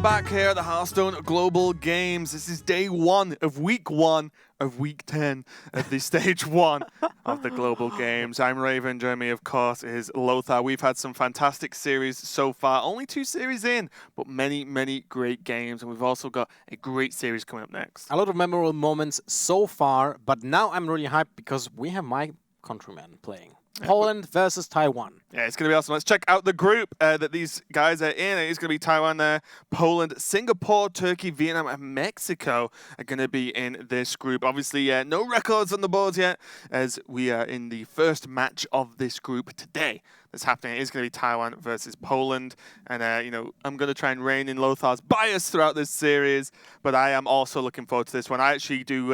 Welcome back here at the Hearthstone Global Games. This is day 1 of week 1 of week 10 of the stage 1 of the Global Games. I'm Raven, joining me of course is Lothar. We've had some fantastic series so far, only 2 series in, but many great games, and we've also got a great series coming up next. A lot of memorable moments so far, but now I'm really hyped because we have my countrymen playing. Poland versus Taiwan. Yeah, it's going to be awesome. Let's check out the group that these guys are in. It's going to be Taiwan there, Poland, Singapore, Turkey, Vietnam, and Mexico are going to be in this group. Obviously, no records on the boards yet, as we are in the first match of this group today that's happening. It is going to be Taiwan versus Poland. And, I'm going to try and rein in Lothar's bias throughout this series, but I am also looking forward to this one. I actually do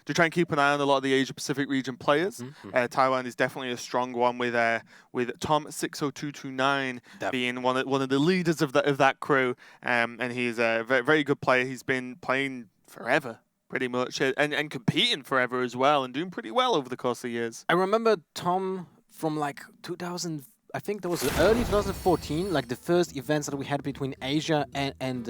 try and keep an eye on a lot of the Asia-Pacific region players. Taiwan is definitely a strong one with Tom 60229 being one of the leaders of that crew, and he's a very good player. He's been playing forever, pretty much, and competing forever as well, and doing pretty well over the course of the years. I remember Tom from like 2000. I think that was early 2014, like the first events that we had between Asia and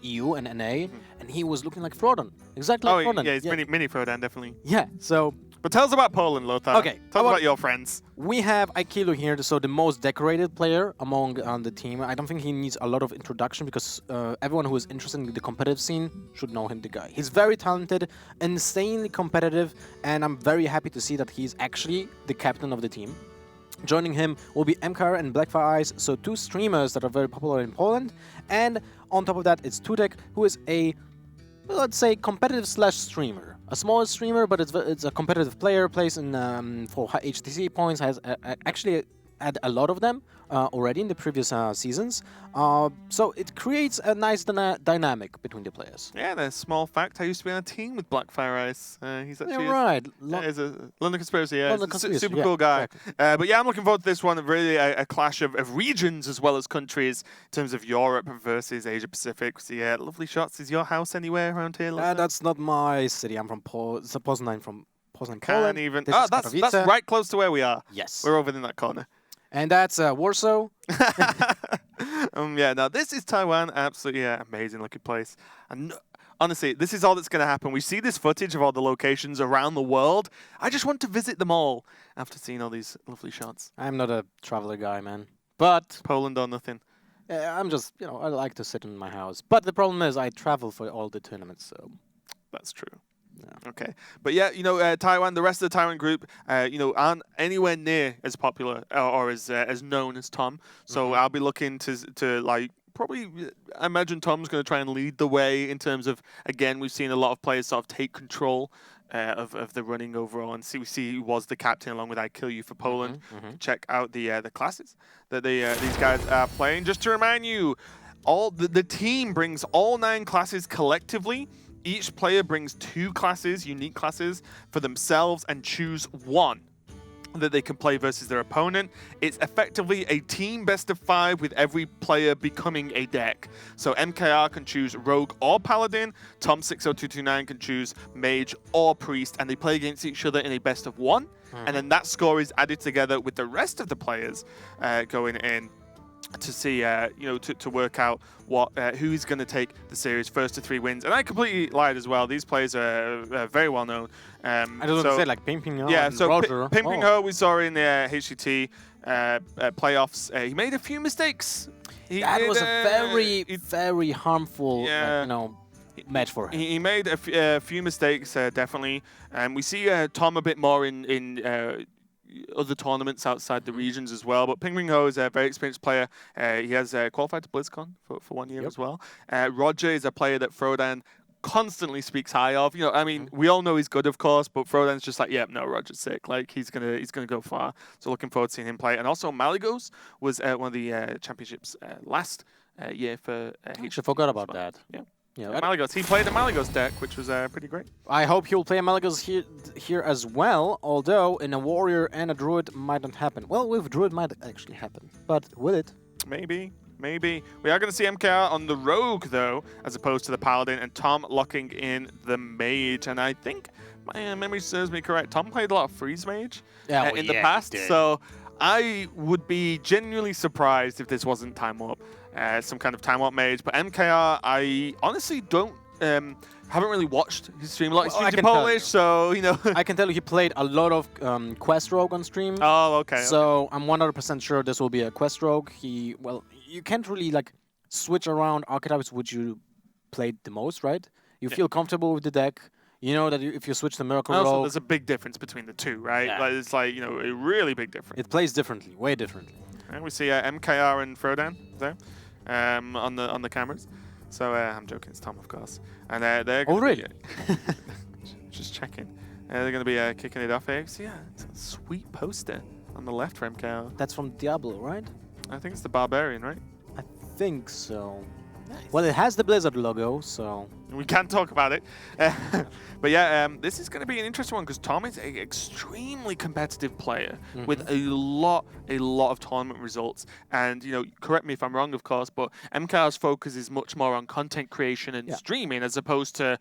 EU and NA, and he was looking like Frodan, exactly like Frodan. Yeah, he's mini Frodan, definitely. Yeah, so. But tell us about Poland, Lothar. Okay. Tell us about your friends. We have Aikilu here, so the most decorated player among the team. I don't think he needs a lot of introduction because everyone who is interested in the competitive scene should know him, the guy. He's very talented, insanely competitive, and I'm very happy to see that he's actually the captain of the team. Joining him will be MKR and Blackfire Eyes, so 2 streamers that are very popular in Poland. And on top of that, it's Tudek, who is a, let's say, competitive / streamer. A small streamer, but it's a competitive player, plays in for HTC points, has actually had a lot of them already in the previous seasons. So it creates a nice dynamic between the players. Yeah, the small fact, I used to be on a team with Blackfire Eyes. He's actually He's a London Conspiracy, yeah. London Conspiracy, super cool guy. Exactly. But yeah, I'm looking forward to this one. Really a clash of regions as well as countries in terms of Europe versus Asia Pacific. So yeah, lovely shots. Is your house anywhere around here? That's not my city. I'm from Poznan, Poland. That's right close to where we are. Yes. We're over in that corner. And that's Warsaw. Yeah, now this is Taiwan. Absolutely amazing looking place. And honestly, this is all that's going to happen. We see this footage of all the locations around the world. I just want to visit them all after seeing all these lovely shots. I'm not a traveler guy, man. But Poland or nothing. I'm just, I like to sit in my house. But the problem is I travel for all the tournaments, so. That's true. Yeah. Okay, but yeah, Taiwan, the rest of the Taiwan group, aren't anywhere near as popular or as known as Tom. So I'll be looking to like probably. I imagine Tom's going to try and lead the way in terms of, again, we've seen a lot of players sort of take control of the running overall, and see who was the captain along with I Kill You for Poland. Check out the classes that these guys are playing. Just to remind you, all the team brings all 9 classes collectively. Each player brings 2 classes, unique classes, for themselves and choose 1 that they can play versus their opponent. It's effectively a team best of 5 with every player becoming a deck. So MKR can choose Rogue or Paladin, Tom 60229 can choose Mage or Priest, and they play against each other in a best of 1. And then that score is added together with the rest of the players going in to see, to work out who is going to take the series first to 3 wins. And I completely lied as well. These players are very well known. I don't say like Ping Ping Ho. Yeah, so Roger. Ping Ping Ho we saw in the HCT playoffs. He made a few mistakes. That was a very harmful, match for him. He made a few mistakes, definitely. And we see Tom a bit more in other tournaments outside the regions as well, but Ping Ping Ho is a very experienced player. He has qualified to BlizzCon for 1 year as well. Roger is a player that Frodan constantly speaks high of. We all know he's good, of course, but Frodan's just like, no, Roger's sick. Like he's gonna go far. So looking forward to seeing him play. And also Malygos was one of the championships last year for. I forgot about that. Yeah, Malygos. He played a Malygos deck, which was pretty great. I hope he'll play a Malygos here as well, although in a Warrior and a Druid might not happen. Well, with Druid might actually happen, but will it? Maybe. We are going to see MKR on the Rogue, though, as opposed to the Paladin, and Tom locking in the Mage. And I think, my memory serves me correct, Tom played a lot of Freeze Mage in the past, so I would be genuinely surprised if this wasn't time up. some kind of time warp mage. But MKR, I honestly don't haven't really watched his stream a lot. He Well, I streams in can tell Polish, you. so you know. I can tell you he played a lot of Quest Rogue on stream. Oh, okay. So I'm 100% sure this will be a Quest Rogue. You can't really like switch around archetypes which you played the most, right? You feel comfortable with the deck. You know that if you switch to Miracle Also, Rogue, there's a big difference between the two, right? Yeah. Like, it's like, you know, a really big difference. it plays differently, way differently. And we see MKR and Frodan there on the cameras. So I'm joking, it's Tom, of course. And they're Oh, gonna really? be, just checking. They're going to be kicking it off here. So yeah, it's a sweet poster on the left for MKR. That's from Diablo, right? I think it's the Barbarian, right? I think so. Well, it has the Blizzard logo, so... We can't talk about it. But yeah, this is going to be an interesting one because Tom is an extremely competitive player with a lot of tournament results. And, you know, correct me if I'm wrong, of course, but MKR's focus is much more on content creation and streaming as opposed to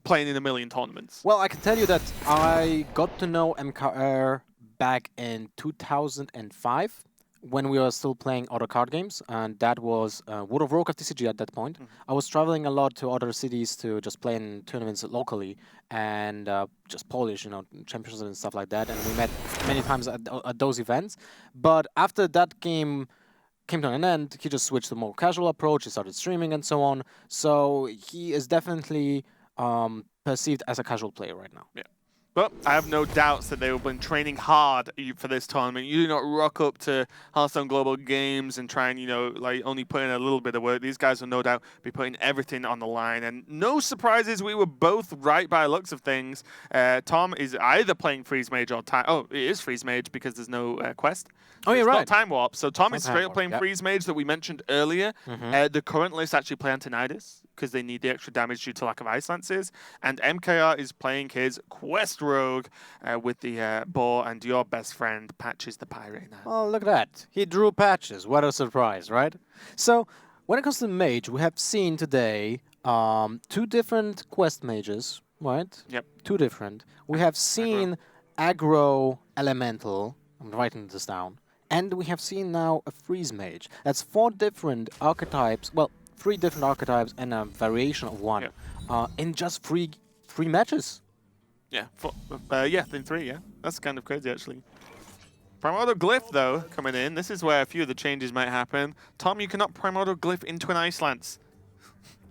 playing in a million tournaments. Well, I can tell you that I got to know MKR back in 2005. When we were still playing other card games, and that was World of Warcraft TCG at that point. I was traveling a lot to other cities to just play in tournaments locally and just Polish, you know, championships and stuff like that. And we met many times at those events. But after that game came to an end, he just switched to a more casual approach. He started streaming and so on. So he is definitely perceived as a casual player right now. Yeah. But I have no doubts that they have been training hard for this tournament. You do not rock up to Hearthstone Global Games and try and, you know, like only put in a little bit of work. These guys will no doubt be putting everything on the line. And no surprises, we were both right by the looks of things. Tom is either playing Freeze Mage or Time... Oh, it is Freeze Mage because there's no quest. Oh, you're it's right. Not Time Warp. So Tom It's is not straight Time up playing Warp, Freeze Mage that we mentioned earlier. The current list actually play Antinidas because they need the extra damage due to lack of Ice Lances. And MKR is playing his Quest Rogue with the boar, and your best friend Patches the Pirate now. Oh, look at that. He drew Patches. What a surprise, right? So, when it comes to Mage, we have seen today 2 different Quest Mages, right? Yep. 2 different. We have seen Aggro Elemental. I'm writing this down. And we have seen now a Freeze Mage. That's 4 different archetypes. Well, 3 different archetypes and a variation of one in just 3 matches. Yeah, in 3, yeah. That's kind of crazy, actually. Primordial Glyph, though, coming in. This is where a few of the changes might happen. Tom, you cannot Primordial Glyph into an Ice Lance.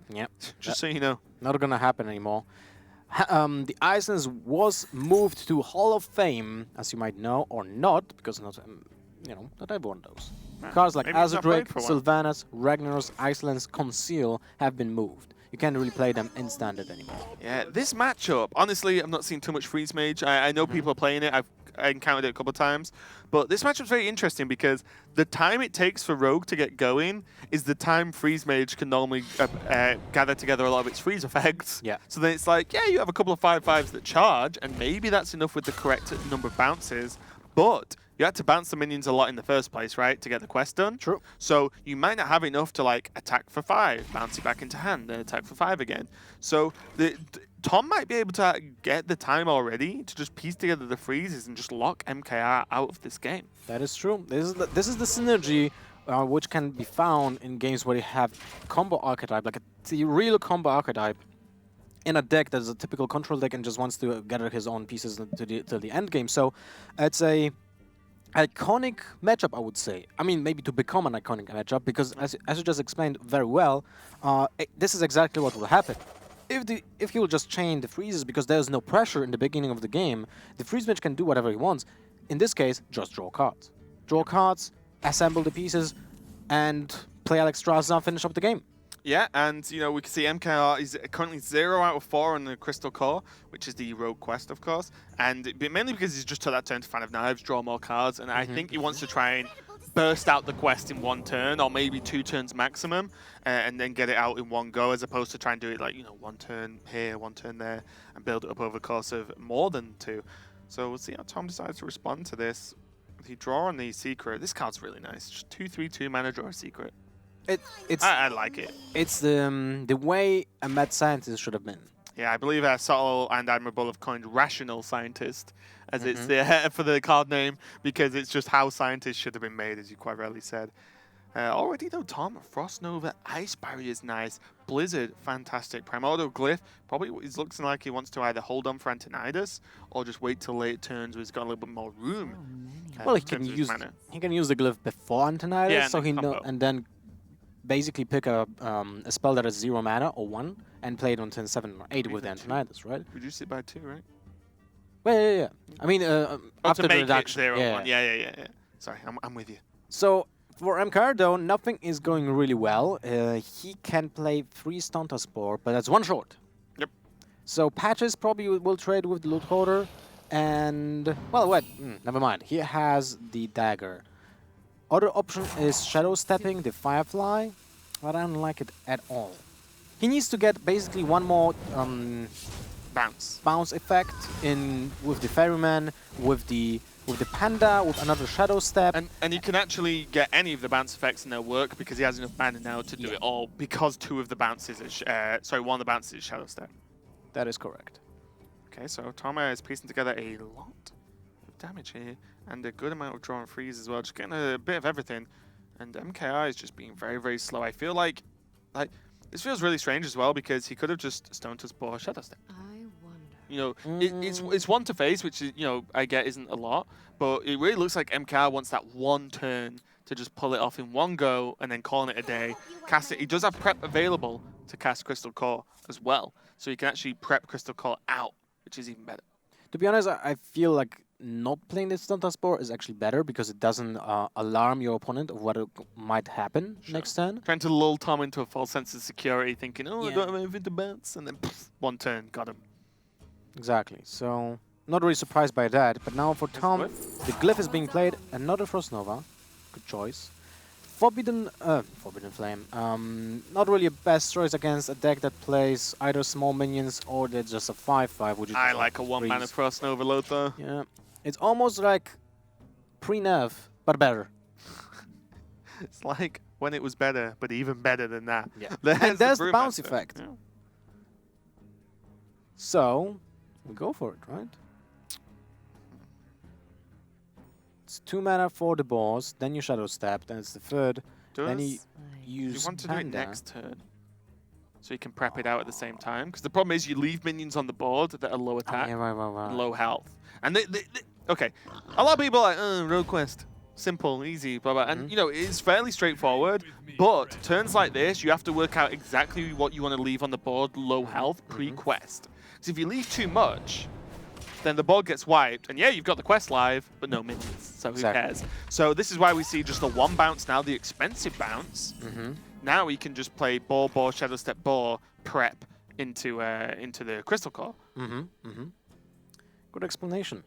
Yep. Just so you know. Not gonna happen anymore. The Ice Lance was moved to Hall of Fame, as you might know, or not, because not, not everyone knows. Cards like maybe it's not Azure played for one. Sylvanas, Ragnaros, Ice Lance, Conceal have been moved. You can't really play them in Standard anymore. Yeah, this matchup, honestly, I'm not seeing too much Freeze Mage. I know people are playing it. I've encountered it a couple of times. But this matchup's very interesting because the time it takes for Rogue to get going is the time Freeze Mage can normally gather together a lot of its freeze effects. Yeah. So then it's like, yeah, you have a couple of 5/5s that charge, and maybe that's enough with the correct number of bounces. But you had to bounce the minions a lot in the first place, right, to get the quest done. True. So you might not have enough to like attack for 5, bounce it back into hand, then attack for 5 again. So Tom might be able to get the time already to just piece together the freezes and just lock MKR out of this game. That is true. This is the synergy which can be found in games where you have combo archetype, like a real combo archetype, in a deck that is a typical control deck and just wants to gather his own pieces to the end game. So it's a iconic matchup, I would say. I mean, maybe to become an iconic matchup, because as you just explained very well, this is exactly what will happen. If he will just chain the freezes because there's no pressure in the beginning of the game, the freeze mage can do whatever he wants. In this case, just draw cards. Draw cards, assemble the pieces, and play Alex Straza and finish up the game. Yeah, and you know, we can see MKR is currently 0 out of 4 on the Crystal Core, which is the Rogue Quest, of course, and mainly because he's just took that turn to Fan of Knives, draw more cards, and I think he wants to try and burst out the quest in 1 turn, or maybe 2 turns maximum, and then get it out in 1 go, as opposed to try and do it like, you know, 1 turn here, 1 turn there, and build it up over the course of more than 2. So we'll see how Tom decides to respond to this. He draw on the Secret. This card's really nice. Just 2/3/2 mana, draw a Secret. I like it. It's the way a mad scientist should have been. Yeah, I believe Subtle and Admirable have coined Rational Scientist as it's the for the card name, because it's just how scientists should have been made, as you quite rightly said. Already though, Tom, Frost Nova, Ice Barrier is nice. Blizzard, fantastic. Primordial Glyph, probably he's looking like he wants to either hold on for Antonidas or just wait till late turns where he's got a little bit more room. Well, in terms of his mana. he can use the glyph before Antonidas, Yeah, so combo. and then basically pick a spell that has 0 mana or 1 and play it on turn 7 or 8 with the even 2. Antonidas, right? Reduce it by 2, right? Well, yeah. I mean, after to the make reduction. it 0 yeah. 1. Yeah. Sorry, I'm with you. So for MKR though, nothing is going really well. He can play 3 Stunter Spore, but that's 1 short. Yep. So Patches probably will trade with the Loot Hoarder, and well, what? Never mind. He has the Dagger. Other option is Shadow Stepping the Firefly, but I don't like it at all. He needs to get basically one more bounce effect in with the Ferryman, with the Panda, with another Shadow Step. And you can actually get any of the bounce effects and they'll work because he has enough mana now to do it all because 2 of the bounces is, one of the bounces is Shadow Step. That is correct. Okay, so Toma is piecing together a lot of damage here and a good amount of draw and freeze as well, just getting a bit of everything. And MKI is just being very, very slow. I feel like this feels really strange as well because he could have just Stone to Spore Shadow Step. You know, it's 1 to face, which is, I get isn't a lot, but it really looks like MKR wants that 1 turn to just pull it off in 1 go and then calling it a day. Cast it. He does have prep available to cast Crystal Core as well, so he can actually prep Crystal Core out, which is even better. To be honest, I feel like not playing this Stunter Spore is actually better because it doesn't alarm your opponent of what might happen next turn. Trying to lull Tom into a false sense of security, thinking, I don't have anything to bounce, and then 1 turn, got him. Exactly. So, not really surprised by that. But now for Tom, the Glyph is being played. Another Frost Nova. Good choice. Forbidden Flame. Not really a best choice against a deck that plays either small minions or they're just a 5/5, which is I like a 1 mana Frost Nova Lothar. Yeah. It's almost like pre-nerf, but better. It's like when it was better, but even better than that. Yeah. There's there's the bounce Brewmaster. effect. Yeah. So, we go for it, right? It's 2 mana for the boss, then you Shadow Step, then it's the 3rd, then you You use want to do it Panda. next turn, so you can prep it out at the same time. Because the problem is you leave minions on the board that are low attack, Yeah, right. and low health. And okay, a lot of people are like, road quest, simple, easy, blah blah. And it's fairly straightforward. But turns like this, you have to work out exactly what you want to leave on the board, low health, pre-quest. Because if you leave too much, then the board gets wiped. And yeah, you've got the quest live, but no minions. So who cares? So this is why we see just the 1 bounce now, the expensive bounce. Now we can just play Boar, Shadow Step, Boar, prep into the Crystal Core. Good explanation.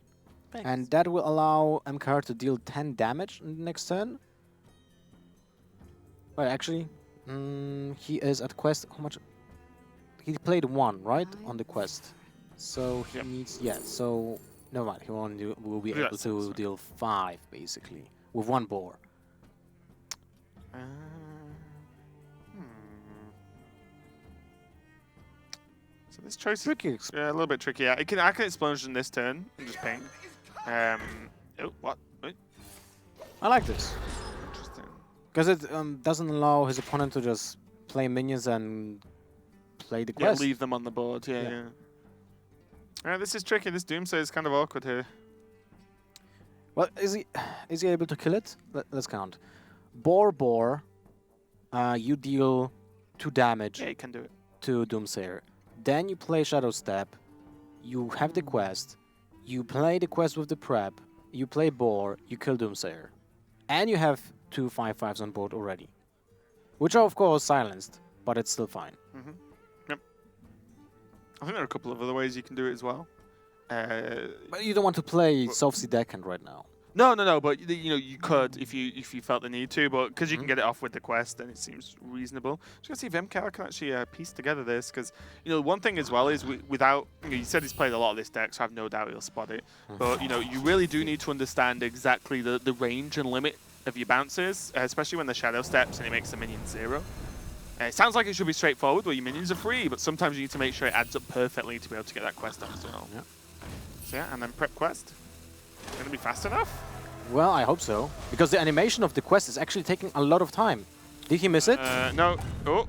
Thanks. And that will allow MKR to deal 10 damage in the next turn. Well, actually, he is at quest. How much? He played 1, right, on the quest. So he needs, so never mind. He will be able to deal 5, basically, with 1 boar. So this choice Tricky. is a little bit tricky. I can explosion this turn and just ping. Oh, what? Wait. I like this. Interesting. Because it doesn't allow his opponent to just play minions and play the Yeah, quest. leave them on the board. Yeah. Alright, this is tricky. This Doomsday is kind of awkward here. Well, is he able to kill it? Let's count. Boar. You deal 2 damage Yeah, you can do it. to Doomsayer. Then you play Shadow Step. You have the quest. You play the quest with the prep. You play Boar. You kill Doomsayer. And you have 2 5/5s on board already. Which are, of course, silenced, but it's still fine. Yep. I think there are a couple of other ways you can do it as well. But you don't want to play Sophsy Deckhand right now. No. But you could if you felt the need to, but because you can get it off with the quest, then it seems reasonable. Just gonna see if MKR can actually piece together this, because one thing as well is without you said he's played a lot of this deck, so I have no doubt he'll spot it. But you really do need to understand exactly the range and limit of your bounces, especially when the Shadow Steps and it makes the minion 0. It sounds like it should be straightforward where your minions are free, but sometimes you need to make sure it adds up perfectly to be able to get that quest done as well. Yep. So yeah, and then prep quest. Gonna be fast enough? Well, I hope so. Because the animation of the quest is actually taking a lot of time. Did he miss it? No. Oh.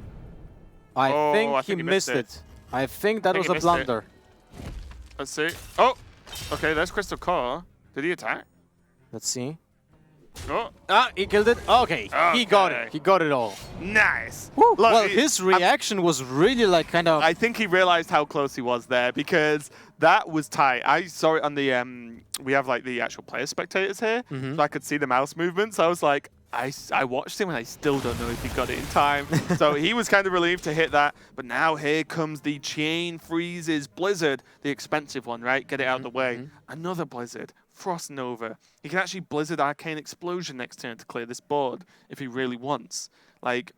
I Oh, think I he think he missed missed it. I think that think was he a missed it. blunder. Let's see. Oh. Okay, there's Crystal Core. Did he attack? Let's see. Oh. Ah, he killed it. Okay, he got Okay. it. He got it all. Nice. Woo. Look, Well, his reaction was really like kind of... I think he realized how close he was there because that was tight. I saw it on the we have like the actual player spectators here, Mm-hmm. so I could see the mouse movements. I was like, I watched him and I still don't know if he got it in time. So he was kind of relieved to hit that. But now here comes the Chain Freezes Blizzard, the expensive one, right? Get it out of the way. Another Blizzard, Frost Nova. He can actually Blizzard Arcane Explosion next turn to clear this board if he really wants. Like,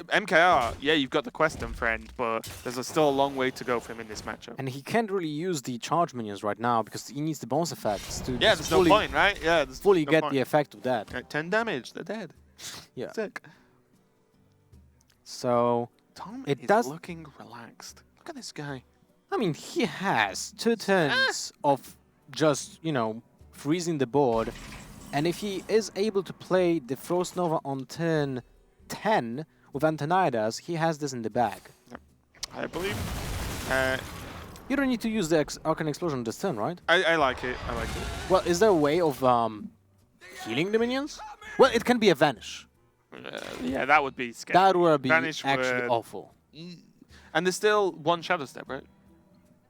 MKR, yeah, you've got the quest done, friend, but there's still a long way to go for him in this matchup. And he can't really use the charge minions right now because he needs the bonus effects to Yeah, just there's no point, right? Yeah, there's fully no get point. the effect of that. Right, 10 damage, they're dead. Yeah. Sick. So, Tom It is does- looking relaxed. Look at this guy. I mean, he has 2 turns of just, you know, freezing the board. And if he is able to play the Frost Nova on turn 10 with Antonidas, he has this in the bag. I believe. You don't need to use the Arcane Explosion this turn, right? I like it. I like it. Well, is there a way of healing the minions? Well, it can be a Vanish. Yeah, that would be scary. That would be Vanish actually would- awful. And there's still one Shadow Step, right?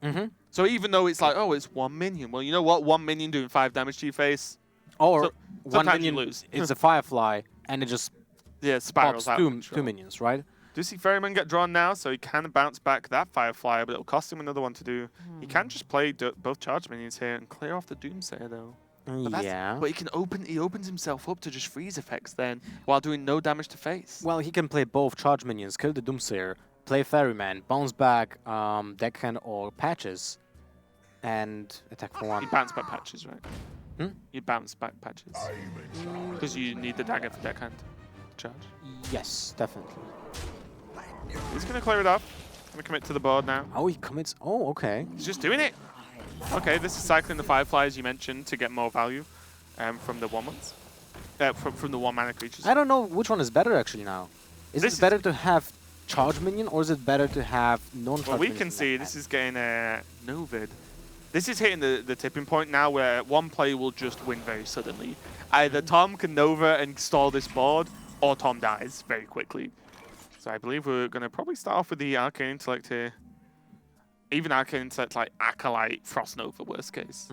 Mm-hmm. So even though it's like, oh, it's 1 minion. Well, you know what? 1 minion doing 5 damage to your face. Or So- one sometimes you minion, lose. it's a Firefly, and it just Yeah, spirals pops out. two, of control. two minions, right? Do you see Ferryman get drawn now? So he can bounce back that Firefly, but it'll cost him another one to do. He can just play both charge minions here and clear off the Doomsayer, though. But Yeah. But he opens himself up to just freeze effects then, while doing no damage to face. Well, he can play both charge minions, kill the Doomsayer, play Ferryman, bounce back Deckhand or Patches, and attack for You 1. bounce back patches, right? Hmm? You bounce back patches. Because you need the dagger for deckhand to charge. Yes, definitely. He's going to clear it off. Going to commit to the board now. Oh, he commits. Oh, okay. He's just doing it. Okay, this is cycling the Fireflies you mentioned to get more value from the 1/1s. From the 1 mana creatures. I don't know which one is better actually now. Is This it is- better to have charge minion or is it better to have non-charge Well, we minions can in see that this hand? is getting a Novid. This is hitting the tipping point now where one player will just win very suddenly. Either Tom can Nova and stall this board, or Tom dies very quickly. So I believe we're going to probably start off with the Arcane Intellect here. Even Arcane Intellect like Acolyte, Frost Nova, worst case.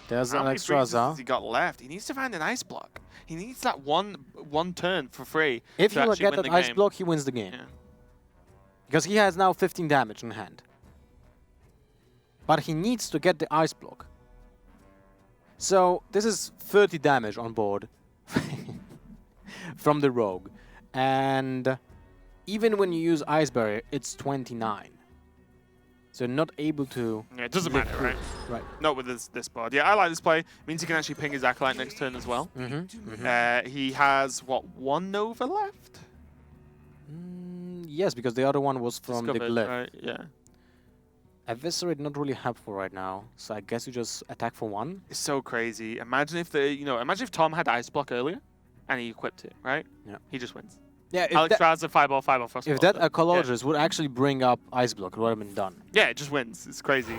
There's How many freezes Alexstrasza. has he got left? He needs to find an Ice Block. He needs that one turn for free. If to he will actually get win that the ice game. block, he wins the game. Yeah. Because he has now 15 damage in hand. But he needs to get the ice block. So this is 30 damage on board from the rogue. And even when you use Ice Barrier, it's 29. So you're not able to... Yeah, it doesn't live matter, through right? it. Right. Not with this board. Yeah, I like this play. Means he can actually ping his Acolyte next turn as well. He has, what, 1 Nova left? Yes, because the other one was from the Discovered, glyph. right? Yeah. Eviscerate not really helpful right now. So I guess you just attack for 1. It's so crazy. Imagine if imagine if Tom had Ice Block earlier and he equipped it, right? Yeah. He just wins. Yeah, Alex Raza, Fireball, Frost. if that Ecologist would actually bring up Ice Block, it would have been done. Yeah, it just wins. It's crazy.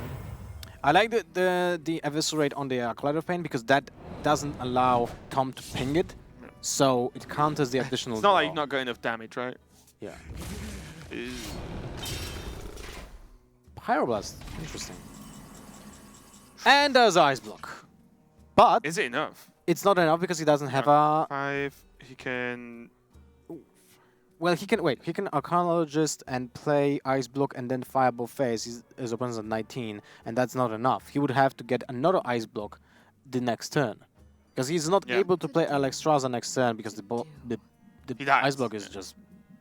I like the Eviscerate on the Cloud of Pain because that doesn't allow Tom to ping it, so it counters the additional It's not like draw. you've not got enough damage, right? Yeah. Uh, Pyroblast, interesting. And there's Ice Block. But Is it enough? it's not enough because he doesn't have a... 5. He can. Well, he can Archaeologist and play Ice Block and then Fireball Phase. His opponent's at 19, and that's not enough. He would have to get another Ice Block the next turn. Because he's not Yeah. able to play Alexstrasza next turn because the He dies. Ice Block is just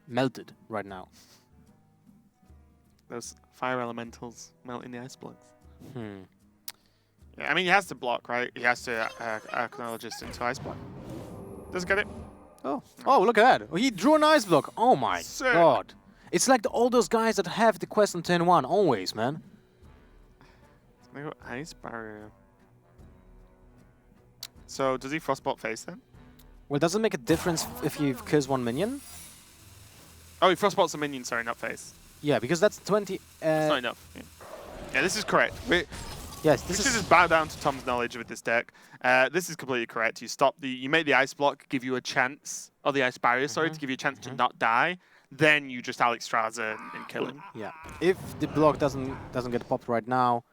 melted right now. Those fire elementals melting the ice blocks. Hmm. Yeah, I mean, he has to block, right? He has to Archaeologist into Ice Block. Doesn't get it. Oh, look at that. He drew an Ice Block. Oh my Sick. god. It's like all those guys that have the quest on turn 1. Always, man. They got Ice Barrier. So does he Frostbolt face then? Well, does it make a difference if he kills one minion? Oh, he Frostbolts a minion, sorry, not face. Yeah, because that's 20... That's not enough. Yeah, this is correct. yes, We should just bow down to Tom's knowledge with this deck. This is completely correct. You make the ice block, give you a chance, or the ice barrier, sorry, to give you a chance to not die. Then you just Alex Straza and kill him. Yeah. If the block doesn't get popped right now,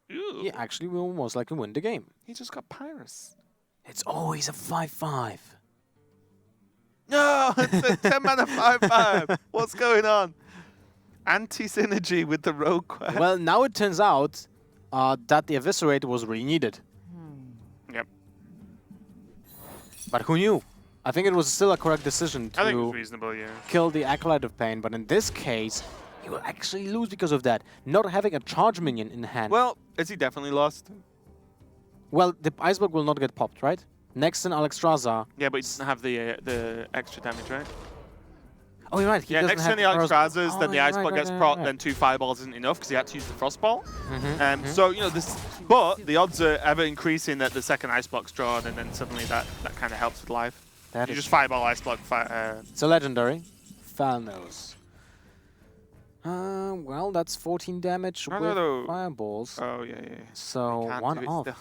Ew. he actually will most likely win the game. He just got Pyrus. It's always a 5-5. No, it's a 10 mana 5/5. What's going on? Anti-synergy with the rogue quest. Well, now it turns out that the Eviscerate was really needed. Yep. But who knew? I think it was still a correct decision I think it was to reasonable, yeah. kill the Acolyte of Pain, but in this case, he will actually lose because of that. Not having a charge minion in hand. Well, is he definitely lost? Well, the Ice Block will not get popped, right? Next in Alexstrasza. Yeah, but he doesn't have the extra damage, right? Oh, you're right. He Yeah, doesn't next have turn the Alexstrazas, then the yeah, ice block gets proc, then 2 fireballs isn't enough because he had to use the frostball. So, you know, but the odds are ever increasing that the second ice block's drawn, and then suddenly that kind of helps with life. That You is just fireball ice block. It's a legendary. Thanos. Well, that's 14 damage with fireballs. Oh, yeah. So, Can't one do it off. still.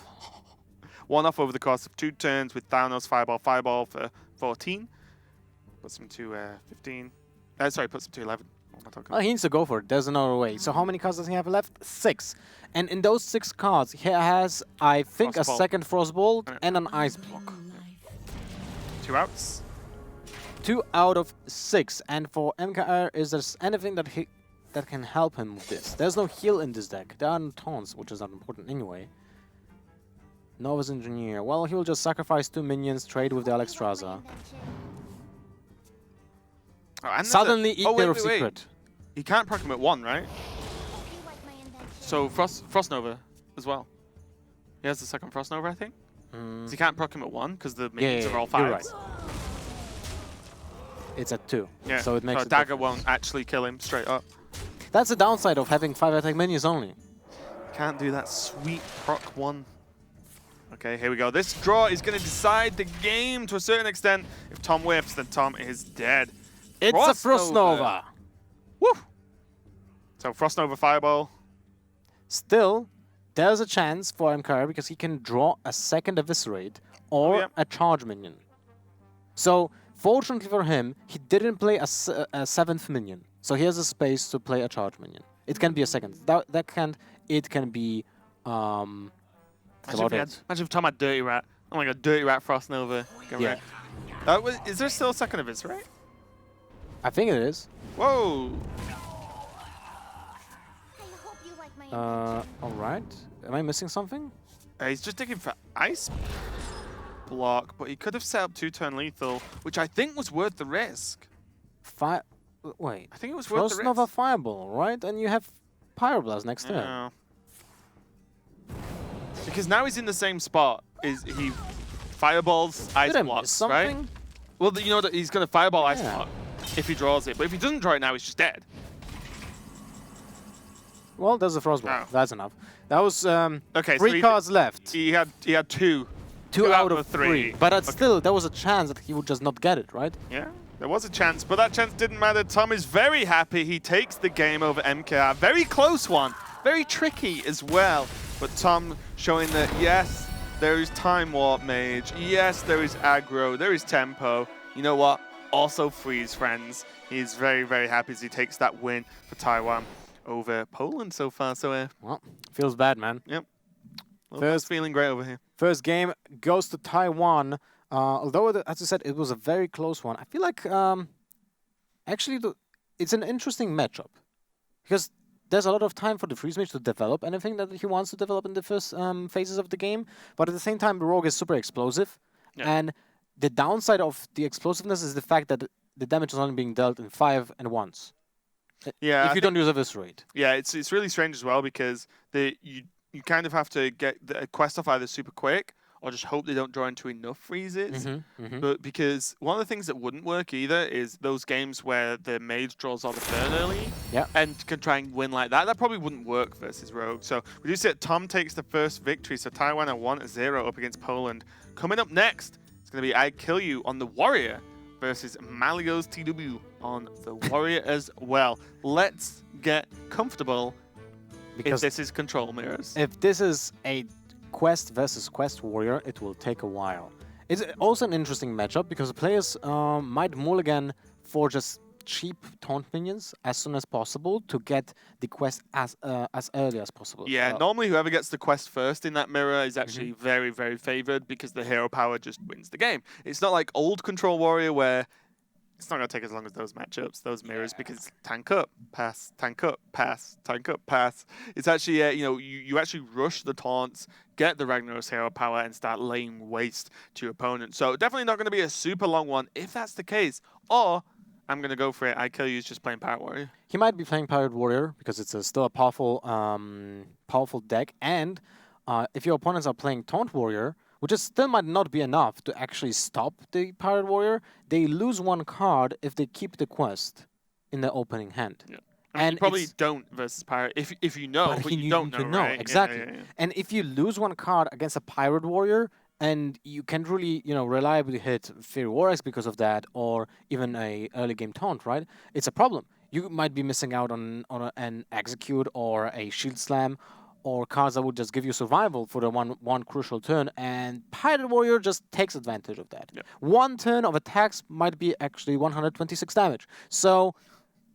One off over the course of 2 turns with Thanos fireball for 14. Puts him to 15. Sorry, puts him to 11. What am I talking Well, about? he needs to go for it. There's another way. So how many cards does he have left? 6. And in those 6 cards, he has, I think, a Frostbolt. second Frostbolt Yeah. and an Ice Block. 2 outs. 2 out of 6. And for MKR, is there anything that can help him with this? There's no heal in this deck. There are no taunts, which is not important anyway. Novice Engineer. Well, he will just sacrifice 2 minions, trade with the Alexstrasza. Oh, and Suddenly eat their secret. He can't proc him at 1, right? So Frost Nova as well. He has the second Frost Nova, I think. So he can't proc him at 1 because the minions are all 5s. You're right. It's at 2. Yeah. So it makes so a Dagger difference. won't actually kill him straight up. That's the downside of having 5 attack minions only. Can't do that sweet proc 1. Okay, here we go. This draw is going to decide the game to a certain extent. If Tom whiffs, then Tom is dead. It's a Frost Nova. Woo! So Frost Nova Fireball. Still, there's a chance for MKR because he can draw a second Eviscerate or a charge minion. So, fortunately for him, he didn't play a 7th minion. So he has a space to play a charge minion. It can be a second. It can be... Imagine if Tom had Dirty Rat. Oh my god, Dirty Rat Frost Nova. Yeah. Is there still a second of his, right? I think it is. Whoa! Alright. Am I missing something? He's just digging for Ice Block, but he could have set up 2-turn lethal, which I think was worth the risk. Wait. I think it was worth Frost the risk. Nova Fireball, right? And you have Pyroblast next turn. Yeah. Because now he's in the same spot. He fireballs Ice Did I Blocks, miss something? right? Well, you know that he's going to fireball Ice Yeah. Block if he draws it, but if he doesn't draw it now, he's just dead. Well, there's a Frostbolt. Oh. That's enough. That was Okay, 3 cards left. He had 2. 2 out of 3. 3. But still, there was a chance that he would just not get it, right? Yeah, there was a chance, but that chance didn't matter. Tom is very happy. He takes the game over MKR. Very close one. Very tricky as well. But Tom showing that, yes, there is Time Warp Mage. Yes, there is aggro. There is tempo. You know what? Also freeze, friends. He's very, very happy as he takes that win for Taiwan over Poland so far. So, Well, feels bad, man. yep. First feeling great over here. First game goes to Taiwan. Although, as I said, it was a very close one. I feel like, actually, it's an interesting matchup. Because there's a lot of time for the Freeze Mage to develop anything that he wants to develop in the first phases of the game. But at the same time, the Rogue is super explosive. Yeah. And the downside of the explosiveness is the fact that the damage is only being dealt in 5 and once. Yeah, If you don't use Eviscerate. Yeah, it's really strange as well because you kind of have to get the quest off either super quick or just hope they don't draw into enough freezes. Mm-hmm. But because one of the things that wouldn't work either is those games where the mage draws all the turn early Yeah. and can try and win like that. That probably wouldn't work versus Rogue. So we do see that Tom takes the first victory. So Taiwan are 1-0 up against Poland. Coming up next, it's going to be I Kill You on the Warrior versus Maligos TW on the Warrior as well. Let's get comfortable Because if this is control mirrors. if this is a Quest versus Quest Warrior, it will take a while. It's also an interesting matchup because the players might mulligan for just cheap taunt minions as soon as possible to get the quest as early as possible. Yeah, So- normally whoever gets the quest first in that mirror is actually very, very favored because the hero power just wins the game. It's not like old Control Warrior where it's not going to take as long as those matchups, those mirrors, because it's tank up, pass, tank up, pass, tank up, pass. It's actually, you actually rush the taunts, get the Ragnaros hero power, and start laying waste to your opponent. So definitely not going to be a super long one if that's the case. Or I'm going to go for it. I Kill You is just playing Pirate Warrior. He might be playing Pirate Warrior because it's still a powerful, powerful deck. And if your opponents are playing Taunt Warrior, which is still might not be enough to actually stop the Pirate Warrior, they lose one card if they keep the quest in the opening hand. Yeah. I mean, And you probably it's- don't versus Pirate if you know, but you need don't to know, right? Yeah, exactly. yeah, yeah. And if you lose one card against a Pirate Warrior, and you can't really, reliably hit Fairy Warx because of that, or even a early game taunt, right? It's a problem. You might be missing out on an Execute or a Shield Slam, or cards that would just give you survival for the one crucial turn, and Pirate Warrior just takes advantage of that. Yeah. One turn of attacks might be actually 126 damage, so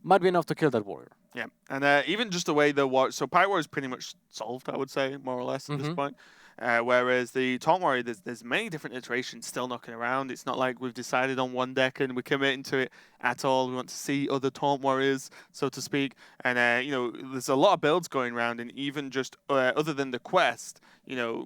might be enough to kill that warrior. Yeah, and even just the way the war, so Pirate Warrior is pretty much solved, I would say, more or less at this point. Whereas the Taunt Warrior, there's many different iterations still knocking around. It's not like we've decided on one deck and we're committing to it at all. We want to see other Taunt Warriors, so to speak. And, there's a lot of builds going around, and even just other than the quest,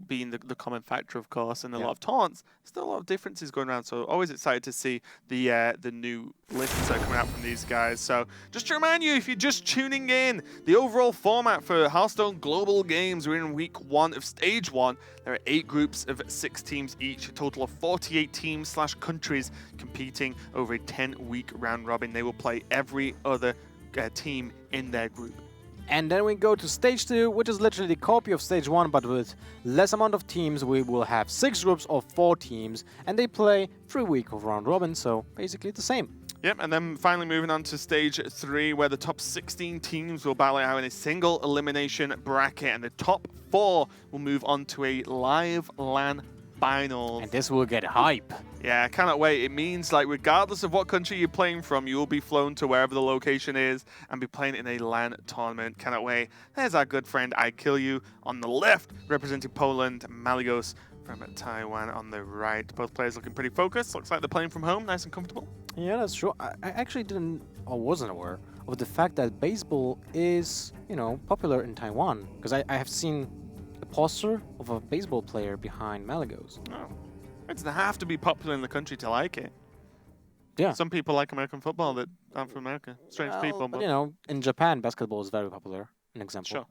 being the common factor, of course, and a lot of taunts, still a lot of differences going around. So always excited to see the new lists that are coming out from these guys. So just to remind you, if you're just tuning in, the overall format for Hearthstone Global Games, we're in week 1 of stage 1. There are 8 groups of 6 teams each, a total of 48 teams/countries competing over a 10-week round robin. They will play every other team in their group. And then we go to stage 2, which is literally the copy of stage 1, but with less amount of teams. We will have 6 groups of 4 teams, and they play 3 weeks of round robin, so basically the same. Yep, and then finally moving on to stage 3, where the top 16 teams will battle it out in a single elimination bracket, and the top 4 will move on to a live LAN finals. And this will get hype. Yeah, I cannot wait. It means, like, regardless of what country you're playing from, you will be flown to wherever the location is and be playing in a LAN tournament. Cannot wait. There's our good friend I Kill You on the left, representing Poland, Maligos from Taiwan on the right. Both players looking pretty focused. Looks like they're playing from home, nice and comfortable. Yeah, that's true. I actually didn't, or wasn't aware of the fact that baseball is, popular in Taiwan. Because I have seen a poster of a baseball player behind Maligos. Oh. It doesn't have to be popular in the country to like it. Yeah. Some people like American football that aren't from America. Strange Well, people, but, but in Japan, basketball is very popular, an example. sure.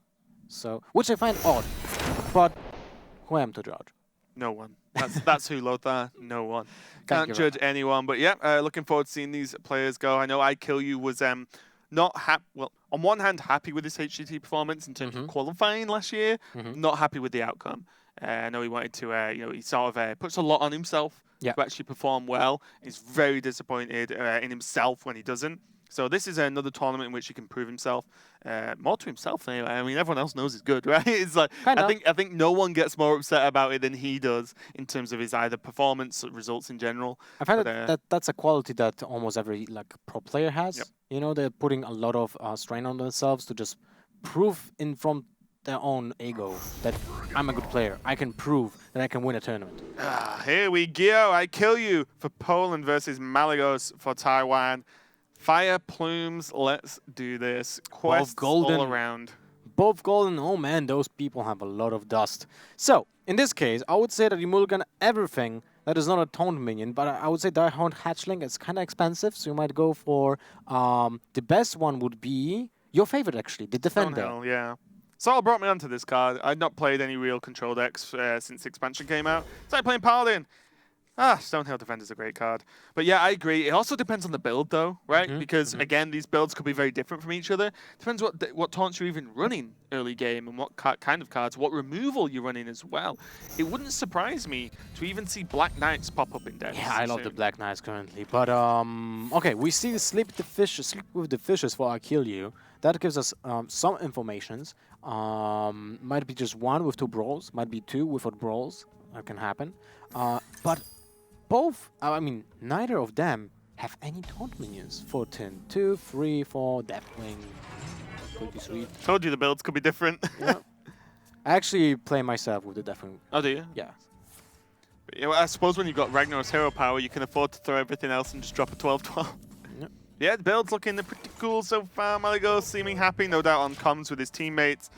So, which I find odd. But who am I to judge? No one. That's who, Lothar. No one. Thank Can't you, judge anyone. But yeah, looking forward to seeing these players go. I know I Kill You was not happy. Well, on one hand, happy with his HGT performance in terms of qualifying last year. Not happy with the outcome. I know he wanted to. He sort of puts a lot on himself to actually perform well. He's very disappointed in himself when he doesn't. So this is another tournament in which he can prove himself, more to himself anyway. I mean, everyone else knows he's good, right? It's like Kinda. I think no one gets more upset about it than he does in terms of his either performance or results in general. I find But, that's a quality that almost every pro player has. Yep. They're putting a lot of strain on themselves to just prove from their own ego that I'm a good player. I can prove that I can win a tournament. Here we go. I Kill You for Poland versus Maligos for Taiwan. Fire plumes. Let's do this. Quests golden. all around. Both golden. Oh man, those people have a lot of dust. So, in this case, I would say that you mulligan everything that is not a taunt minion, but I would say Diehond Hatchling is kind of expensive, so you might go for the best one would be your favorite actually, the Defender. Stonehill, yeah. Saul brought me onto this card. I'd not played any real control decks since the expansion came out. Started playing Paladin. Stonehill Defender's a great card. But yeah, I agree. It also depends on the build, though, right? Because, again, these builds could be very different from each other. Depends what taunts you're even running early game and what kind of cards, what removal you're running as well. It wouldn't surprise me to even see Black Knights pop up in decks. Yeah, I love the Black Knights currently. But, okay, we see the Sleep with the Fishes for Achilleu. That gives us some informations. Might be just one with 2 brawls. Might be 2 without brawls. That can happen. But both, I mean, neither of them have any taunt minions for turn 2, 3, 4, Deathwing. Pretty sweet. Told you the builds could be different. Yeah. I actually play myself with the Deathwing. Oh, do you? Yeah. Yeah, well, I suppose when you've got Ragnar's hero power, you can afford to throw everything else and just drop a 12-12. Yep. Yeah, the build's looking pretty cool so far. Malygos seeming happy, no doubt on comms with his teammates,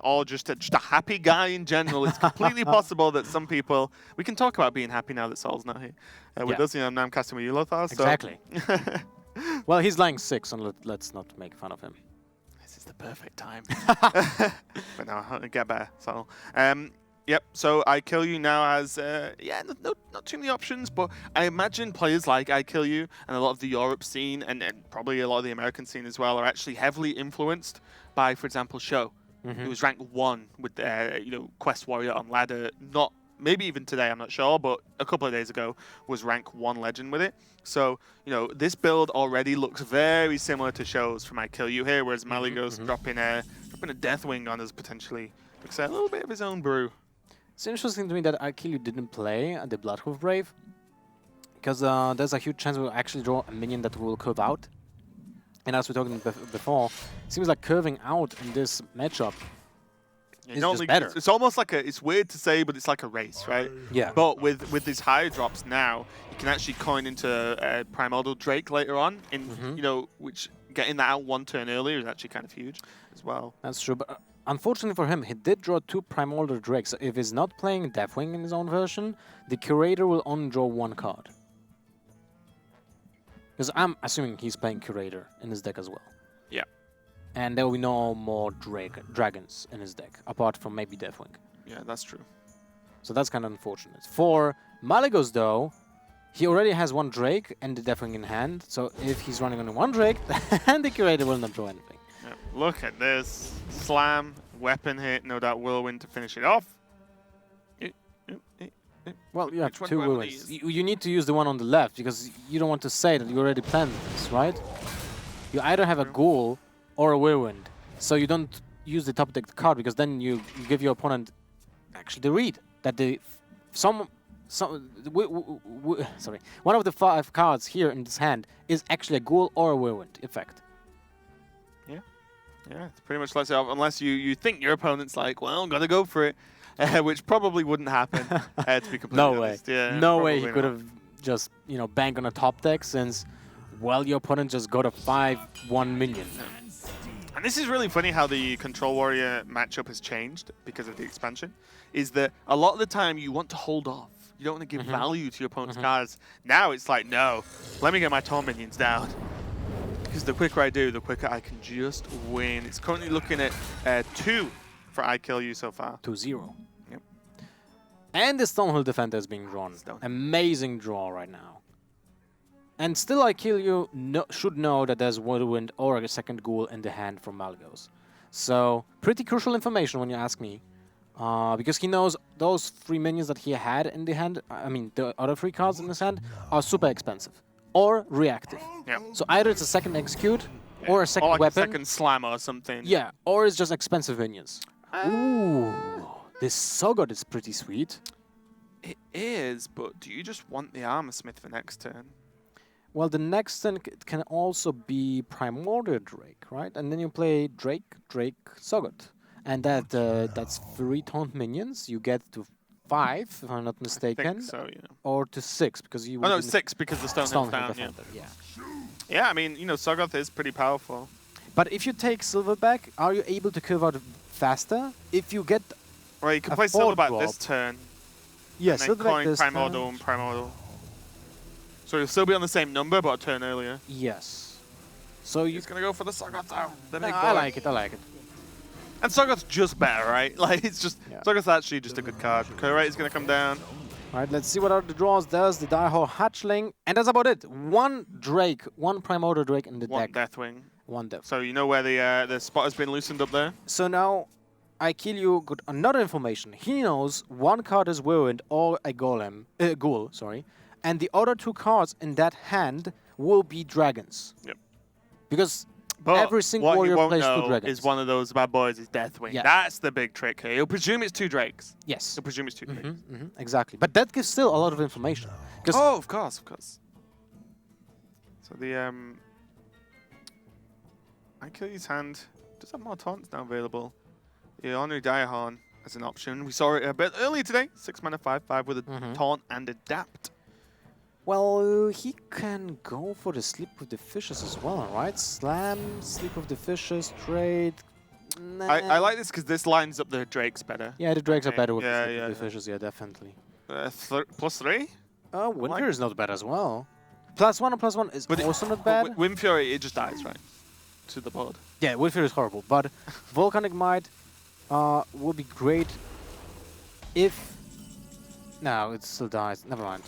or just a happy guy in general. It's completely possible that some people... We can talk about being happy now that Saul's not here with us. You know, now I'm casting with you, Lothar. Exactly. Well, he's lying 6, and let's not make fun of him. This is the perfect time. But no, I'll get better, Saul. Yep, so I Kill You now has, not too many options, but I imagine players like I Kill You and a lot of the Europe scene and probably a lot of the American scene as well are actually heavily influenced by, for example, Sho, who was ranked 1 with, Quest Warrior on ladder, not, maybe even today, I'm not sure, but a couple of days ago was rank 1 legend with it. So, this build already looks very similar to Sho's from I Kill You here, whereas Malygos dropping a Deathwing on us potentially. Looks a little bit of his own brew. It's interesting to me that Achilleu didn't play the Bloodhoof Brave, because there's a huge chance we'll actually draw a minion that will curve out. And as we were talking before, it seems like curving out in this matchup is just better. It's almost like it's weird to say, but it's like a race, right? Yeah. But with these higher drops now, you can actually coin into a Primordial Drake later on, which getting that out 1 turn earlier is actually kind of huge as well. That's true, but unfortunately for him, he did draw 2 Primordial Drakes. So if he's not playing Deathwing in his own version, the Curator will only draw 1 card. Because I'm assuming he's playing Curator in his deck as well. Yeah. And there will be no more dragons in his deck, apart from maybe Deathwing. Yeah, that's true. So that's kind of unfortunate. For Malygos, though, he already has 1 Drake and the Deathwing in hand. So if he's running only 1 Drake, then the Curator will not draw anything. Yeah. Look at this. Slam, weapon hit, no doubt Whirlwind to finish it off. Well, you have 2 Whirlwinds. You need to use the one on the left, because you don't want to say that you already planned this, right? You either have a Ghoul or a Whirlwind. So you don't use the top deck card, because then you give your opponent actually the read that one of the 5 cards here in this hand is actually a Ghoul or a Whirlwind effect. Yeah, it's pretty much like that, unless you think your opponent's like, well, gotta go for it, which probably wouldn't happen, to be completely honest. Yeah, no way he could have just, banked on a top deck, since, well, your opponent just got a 5/1 minion. And this is really funny how the Control Warrior matchup has changed because of the expansion, is that a lot of the time you want to hold off. You don't want to give value to your opponent's cards. Now it's like, no, let me get my Taunt minions down. Because the quicker I do, the quicker I can just win. It's currently looking at 2 for I Kill You so far. 2-0. Yep. And the Stonehill Defender is being drawn. Amazing draw right now. And still I Kill You should know that there's Whirlwind or a second Ghoul in the hand from Malygos. So, pretty crucial information when you ask me. Because he knows those 3 minions that he had in the hand, I mean the other 3 cards in his hand, are super expensive. Or reactive. Yeah. So either it's a second execute or a second or like weapon. a second slam or something. Yeah, or it's just expensive minions. Ooh, this Sogot is pretty sweet. It is, but do you just want the Armor Smith for next turn? Well, the next turn can also be Primordial Drake, right? And then you play Drake, Sogot. And that's 3 taunt minions. You get to 5, if I'm not mistaken. I think so, yeah. Or to 6, because you... Oh, no, 6 because the Stonehill's down, yeah. Yeah, I mean, Sogoth is pretty powerful. But if you take Silverback, are you able to curve out faster? If you get Right, you can play Silverback this turn. Yes, and then coin Primordial and Primordial. So you'll still be on the same number, but a turn earlier. Yes. So He's going to go for the Sogoth now. I like it. And Sagoth's just better, right? Like, it's just... Yeah. Sagoth's actually just a good card. Kurite is going to come down. Alright, let's see what other draws does. The Diehard Hatchling. And that's about it. One Drake, one Primordial Drake in the One deck. Deathwing. One Death. So you know where the spot has been loosened up there? So now, I kill you got another information. He knows one card is Whirlwind or a Ghoul, sorry. And the other two cards in that hand will be dragons. Yep. Because But every single what warrior you won't plays two know dragons. is one of those bad boys is Deathwing. Yeah. That's the big trick here. He'll presume it's two Drakes. Yes. He'll presume it's two Drakes. Exactly. But that gives still a lot of information. Oh, of course, of course. So the Achilles' hand does have more taunts now available. The Honorary Diahorn as an option. We saw it a bit earlier today. 6 mana, 5/5 with a taunt and adapt. Well, he can go for the Sleep with the Fishes as well, right? Slam, Sleep with the Fishes, trade. Nah. I like this because this lines up the Drakes better. Yeah, the Drakes are Okay. better with Yeah, the Sleep yeah, with the yeah. Fishes, yeah, definitely. +3? Winter is not bad as well. +1 and +1 is But also not bad. But Wind Fury, it just dies, right? To the board. Yeah, Wind Fury is horrible, but Volcanic Might would be great if... No, it still dies. Never mind.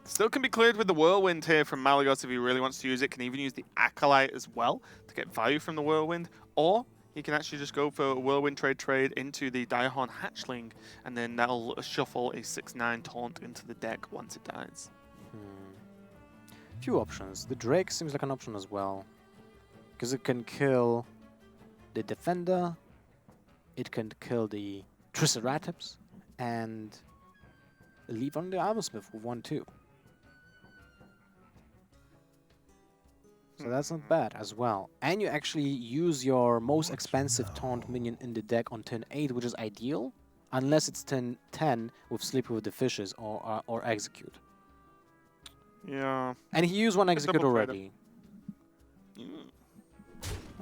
Still can be cleared with the Whirlwind here from Malagos if he really wants to use it. Can even use the Acolyte as well to get value from the Whirlwind. Or he can actually just go for a Whirlwind trade into the Diahorn Hatchling, and then that'll shuffle a 6/9 taunt into the deck once it dies. Few options. The Drake seems like an option as well. Because it can kill the Defender, it can kill the Triceratops, and leave on the Armorsmith with 1/2. So that's not bad as well. And you actually use your most expensive taunt minion in the deck on turn 8, which is ideal, unless it's turn 10 with Sleep with the Fishes or Execute. Yeah. And he used one Execute double trade already.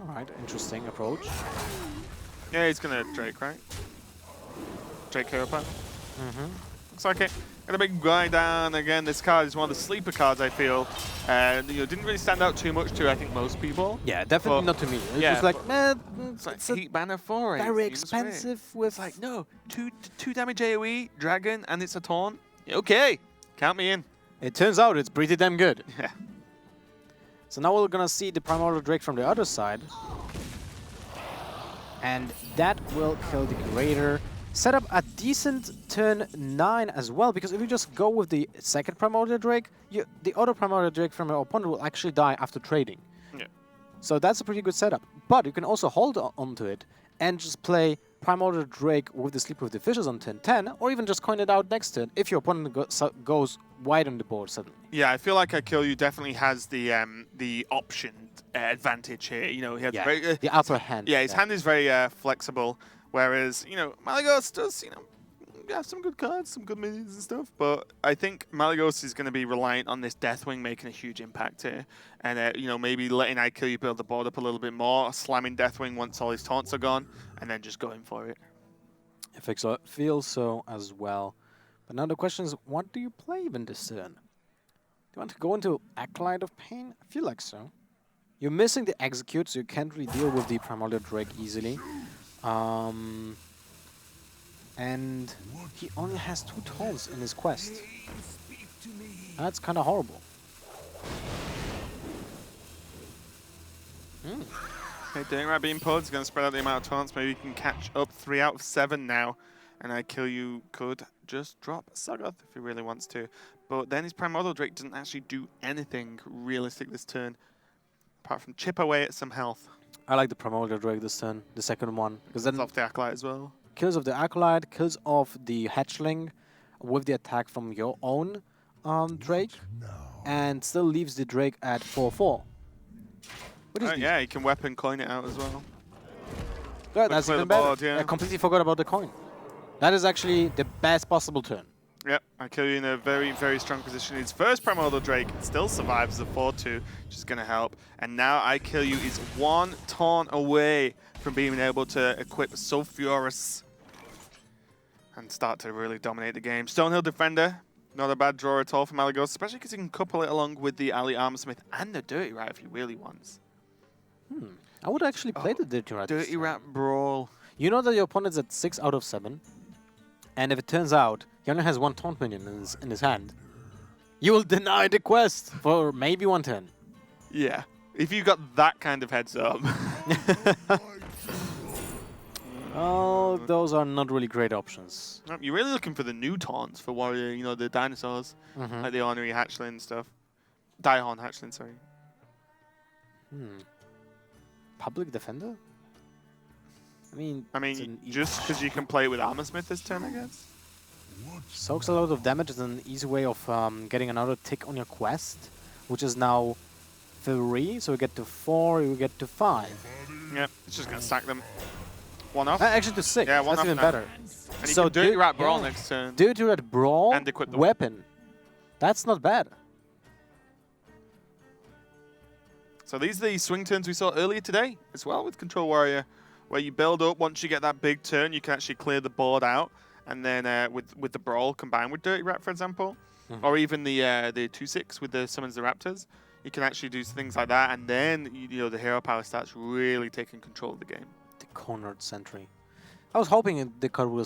Alright, interesting approach. Yeah, he's gonna Drake, right? Drake Hero Looks like it. Got a big guy down again. This card is one of the sleeper cards, I feel. Didn't really stand out too much to, I think, most people. Yeah, definitely But- not to me. It's yeah, just like, but man, It's like it's a Heat Banner 4. very Seems weird. expensive with... It's like, no, two damage AoE, Dragon, and it's a taunt. Okay, count me in. It turns out it's pretty damn good. Yeah. So now we're gonna see the Primordial Drake from the other side. And that will kill the Greater. Set up a decent turn 9 as well, because if you just go with the second Primordial Drake, the other Primordial Drake from your opponent will actually die after trading. Yeah. So that's a pretty good setup. But you can also hold onto it and just play Primordial Drake with the Sleep with the Fishes on turn 10, or even just coin it out next turn if your opponent goes wide on the board suddenly. Yeah, I feel like I Kill You definitely has the option advantage here. You know, he has very, the upper hand. yeah, his hand is very flexible, whereas, Malagos does, have some good cards, some good minions and stuff, but I think Malagos is going to be reliant on this Deathwing making a huge impact here, and, maybe letting I Kill You build the board up a little bit more, slamming Deathwing once all his taunts are gone, and then just going for it. I feel so as well. But now the question is, what do you play even this turn? Do you want to go into Acolyte of Pain? I feel like so. You're missing the Execute, so you can't really deal with the Primordial Drake easily. And he only has 2 taunts in his quest. That's kind of horrible. Okay, doing right being pulled. He's going to spread out the amount of taunts. Maybe he can catch up 3 out of 7 now. And I Kill You could just drop Sagoth if he really wants to. But then his Primordial Drake doesn't actually do anything realistic this turn, apart from chip away at some health. I like the Primordial Drake this turn, the second one. Because then It's off the Acolyte as well. kills off the Acolyte, kills off the Hatchling with the attack from your own Drake, and still leaves the Drake at 4/4. What is Yeah, he can weapon coin it out as well. Good, that's clear even the better. board, yeah. I completely forgot about the coin. That is actually the best possible turn. Yep, I Kill You in a very, very strong position. His first Primordial Drake still survives the 4/2, which is going to help. And now I Kill You is 1 taunt away from being able to equip Sulfuris and start to really dominate the game. Stonehill Defender, not a bad draw at all for Malagos, especially because he can couple it along with the Ali Armorsmith and the Dirty Rat if he really wants. I would actually play the Dirty Rat. Dirty Rat Brawl. You know that your opponent's at 6 out of 7, and if it turns out he only has one taunt minion in his hand, you will deny the quest for maybe 1 turn. Yeah. If you got that kind of heads up. Oh, those are not really great options. You're really looking for the new taunts for Warrior, you know, the dinosaurs. Like the Ornery Hatchling and stuff. Daihon Hatchling, sorry. Public Defender? I mean, just because you can play it with Armor Smith this turn, I guess. Soaks a lot of damage is an easy way of getting another tick on your quest, which is now 3, so we get to 4, you get to 5. Yep, it's just going to stack them. 1 off. Actually to 6, yeah, that's even better. And so you can Dirty Rat Brawl next turn. Dirty Rat Brawl, and equip the weapon. That's not bad. So these are the swing turns we saw earlier today as well with Control Warrior, where you build up. Once you get that big turn, you can actually clear the board out. And then with the Brawl combined with Dirty Rat, for example, or even the 2/6 with the Summons the Raptors, you can actually do things like that. And then you know the hero power starts really taking control of the game. The cornered sentry. I was hoping the card will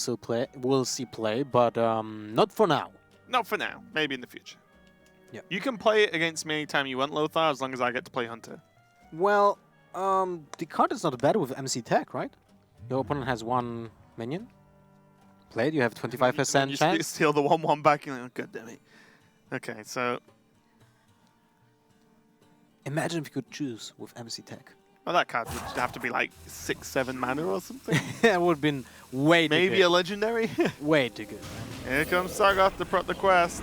see play, but not for now. Not for now. Maybe in the future. Yeah. You can play it against me anytime you want, Lothar, as long as I get to play Hunter. Well, the card is not bad with MC Tech, right? Your opponent has 1 minion. Played, you have 25% chance. You steal the 1/1 back, and like, oh, god damn it. Okay, so imagine if you could choose with MC Tech. well, that card would have to be like 6-7 mana or something. That would have been way too Maybe good. a legendary. Way too good. Here comes Sagoth to prot the quest.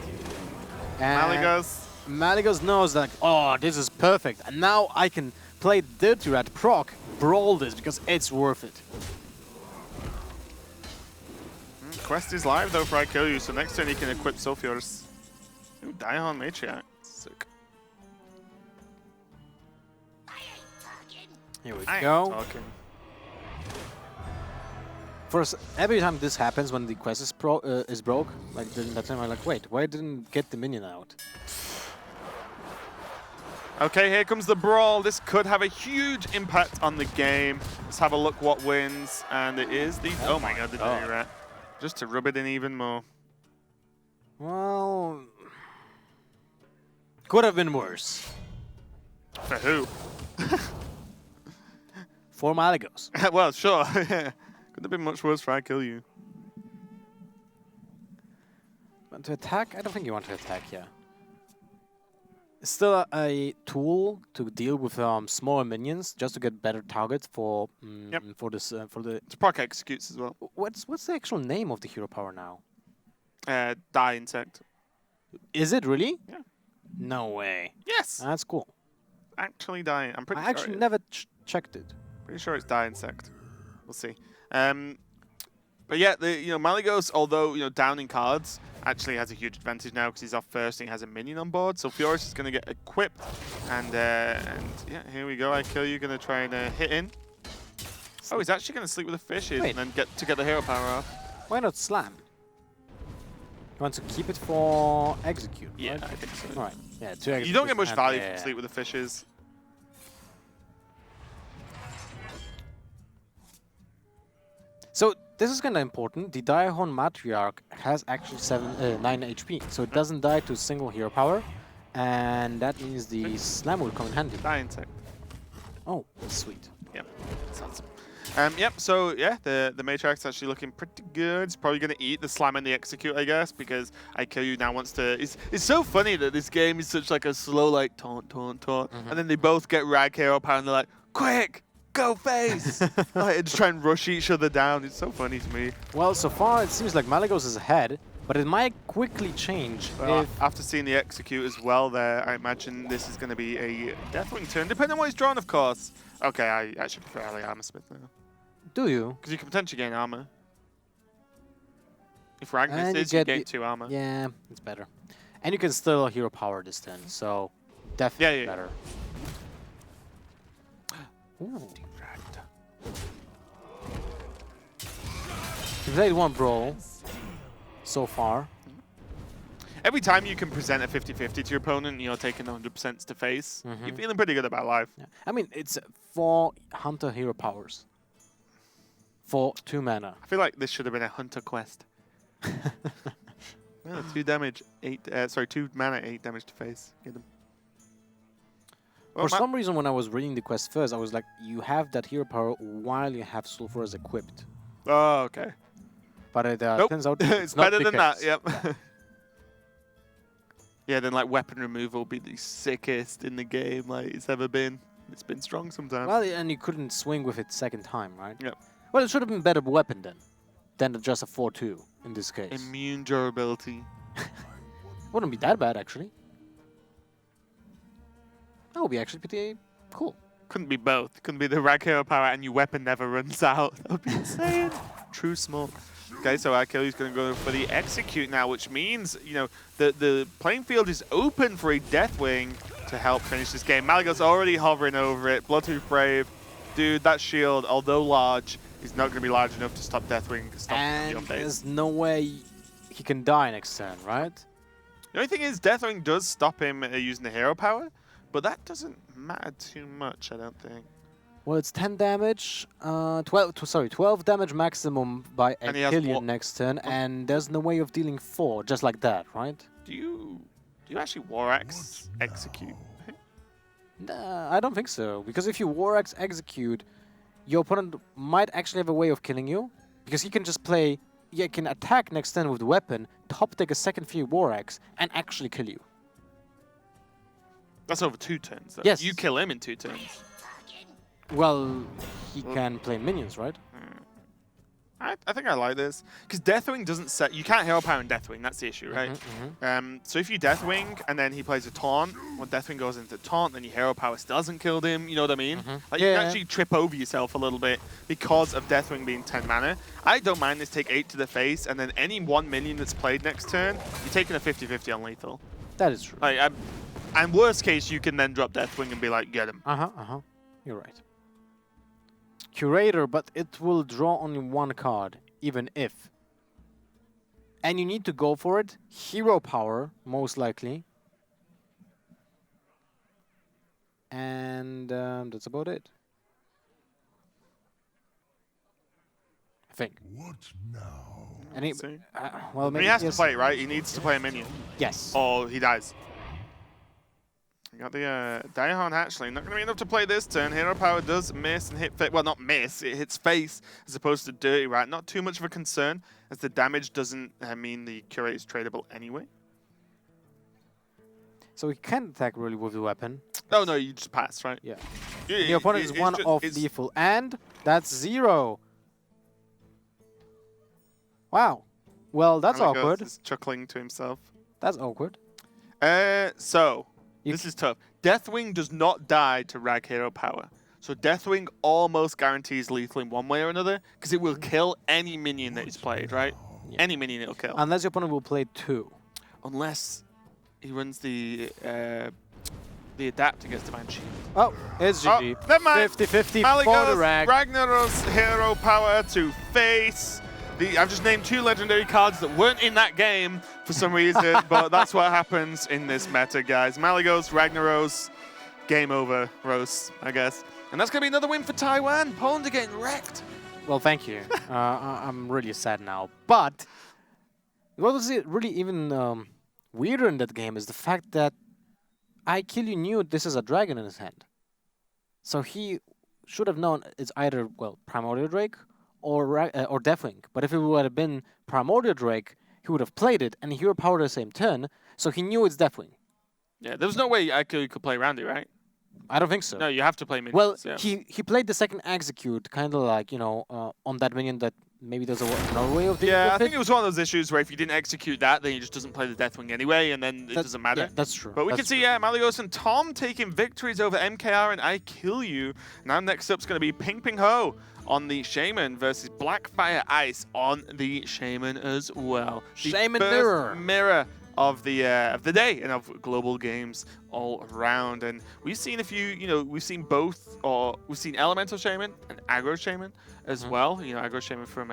Malygos. Malygos knows like, oh, this is perfect. And now I can play Dirty Rat proc, brawl this because it's worth it. Quest is live though for I Kill You, so next turn you can equip Sulfur's. Ooh, Daihon Matriarch. Sick. Here we go. Talking. First, every time this happens when the quest is broke, like during that time I'm like, wait, why didn't get the minion out? Okay, here comes the Brawl. This could have a huge impact on the game. Let's have a look what wins. And it is the... Oh my god, the Dirty Rat. Just to rub it in even more. Well... Could have been worse. For who? For Malygos. Well, sure. Could have been much worse for I Kill You. Want to attack? I don't think you want to attack, yeah. It's still a tool to deal with smaller minions, just to get better targets for for this for the. It's proc executes as well. What's the actual name of the hero power now? Die Insect. Is it really? Yeah. No way. Yes. That's cool. Actually Die. I'm pretty I sure. actually never checked it. Pretty sure it's Die Insect. We'll see. But yeah, Malygos, although downing cards, actually has a huge advantage now because he's off first and he has a minion on board. So Furious is going to get equipped, and yeah, here we go. I Kill You, going to try and hit in. Oh, he's actually going to sleep with the fishes and then get the hero power off. Why not slam? You want to keep it for execute? Yeah, right? I think so. All right. Yeah, to execute. You don't get much value yeah. from sleep with the fishes. So this is kind of important. The Daihon Matriarch has actually 9 HP, so it doesn't die to single hero power, and that means the slam will come in handy. Die Insect. Oh, sweet. Yep, that's awesome. Yep, so yeah, the Matriarch's actually looking pretty good. It's probably going to eat the slam and the execute, I guess, because I Kill You now wants to... It's so funny that this game is such like a slow, like, taunt, and then they both get rag hero power and they're like, quick! Go face! Like, just try and rush each other down. It's so funny to me. Well, so far it seems like Malygos is ahead, but it might quickly change. Well, after seeing the execute as well there, I imagine this is going to be a Deathwing turn, depending on what he's drawn, of course. Okay, I actually prefer Ali Armor Smith now. Do you? Because you can potentially gain armor. If Ragnar is, you gain 2 armor. Yeah, it's better. And you can still hero power this turn, so definitely better. Ooh. You played 1 brawl so far. Every time you can present a 50-50 to your opponent, taking 100% to face, you're feeling pretty good about life. Yeah. I mean, it's 4 Hunter hero powers. for 2 mana. I feel like this should have been a hunter quest. No, 2 damage, 2 mana, 8 damage to face. Get him. Well, For some reason, when I was reading the quest first, I was like, you have that hero power while you have Sulfurous equipped. Oh, okay. But it Nope. turns out It's not better the than that. case. Yep. Yeah, then like weapon removal will be the sickest in the game like it's ever been. It's been strong sometimes. Well, and you couldn't swing with it second time, right? Yep. Well, it should have been better weapon then, than just a 4/2 in this case. Immune durability. Wouldn't be that bad actually. That would be actually pretty cool. Couldn't be both. Couldn't be the rag hero power and your weapon never runs out. That would be insane. True smoke. Okay, so Achilles going to go for the execute now, which means, you know, the playing field is open for a Deathwing to help finish this game. Malagos already hovering over it. Bloodtooth Brave. Dude, that shield, although large, is not going to be large enough to stop Deathwing. And there's no way he can die next turn, right? The only thing is, Deathwing does stop him using the hero power, but that doesn't matter too much, I don't think. Well, it's 10 damage, 12 damage maximum by Achilles next turn, and there's no way of dealing 4 just like that, right? Do you actually War Axe execute? Nah, I don't think so, because if you War Axe execute, your opponent might actually have a way of killing you, because he can just play, he can attack next turn with the weapon, top deck a second for your War Axe, and actually kill you. That's over 2 turns, though. Yes. You kill him in 2 turns. Well, he can play minions, right? I think I like this. Because Deathwing doesn't set... You can't hero power in Deathwing, that's the issue, right? So if you Deathwing and then he plays a taunt, when Deathwing goes into taunt, then your hero power still hasn't killed him, you know what I mean? Like, you can actually trip over yourself a little bit because of Deathwing being 10 mana. I don't mind this take 8 to the face, and then any 1 minion that's played next turn, you're taking a 50-50 on lethal. That is true. Like, and worst case, you can then drop Deathwing and be like, get him. You're right. Curator, but it will draw only 1 card, even if. And you need to go for it. Hero power, most likely. And that's about it. I think. What now? And he, See? well, maybe He has to play, right? He needs to play a minion. Yes. Or he dies. You got the Daihon Hatchling. Not going to be enough to play this turn. Hero power does miss and hit face. Well, not miss. It hits face as opposed to dirty rat. Not too much of a concern as the damage doesn't mean the curate is tradable anyway. So he can't attack really with the weapon. Oh, no, you just pass, right? Yeah. The opponent is 1 off lethal. And that's 0. Wow. Well, that's awkward. He's chuckling to himself. That's awkward. So... This is tough. Deathwing does not die to rag hero power. So Deathwing almost guarantees lethal in one way or another because it will kill any minion that is played, right? Yeah. Any minion it'll kill. Unless your opponent will play 2. Unless he runs the adapt against Divine Shield. Oh, it's GG. Oh, never mind. 50-50 for the rag. Ragnaros hero power to face. I've just named 2 legendary cards that weren't in that game for some reason, but that's what happens in this meta, guys. Malagos, Ragnaros, game over, Rose, I guess. And that's going to be another win for Taiwan. Poland are getting wrecked. Well, thank you. I'm really sad now. But what was it really even weirder in that game is the fact that Aikilyu knew this is a dragon in his hand. So he should have known it's either, well, Primordial Drake or Deathwing. But if it would have been Primordial Drake, he would have played it and hero power the same turn, so he knew it's Deathwing. Yeah, there was no way Aikilyu could play around it, right? I don't think so. No, you have to play minions. Well, yeah. he played the second execute, kind of like, you know, on that minion that maybe there's another way of dealing with I think it was one of those issues where if you didn't execute that, then he just doesn't play the Deathwing anyway, and then it doesn't matter. Yeah, that's true. But we can see, Malagos and Tom taking victories over MKR and Aikilyu. Now next up's going to be Ping Ping Ho on the Shaman versus Blackfire Ice on the Shaman as well. Shaman mirror of the day and of global games all around. And we've seen a few, you know, we've seen both, or we've seen Elemental Shaman and Aggro Shaman as well. You know, Aggro Shaman from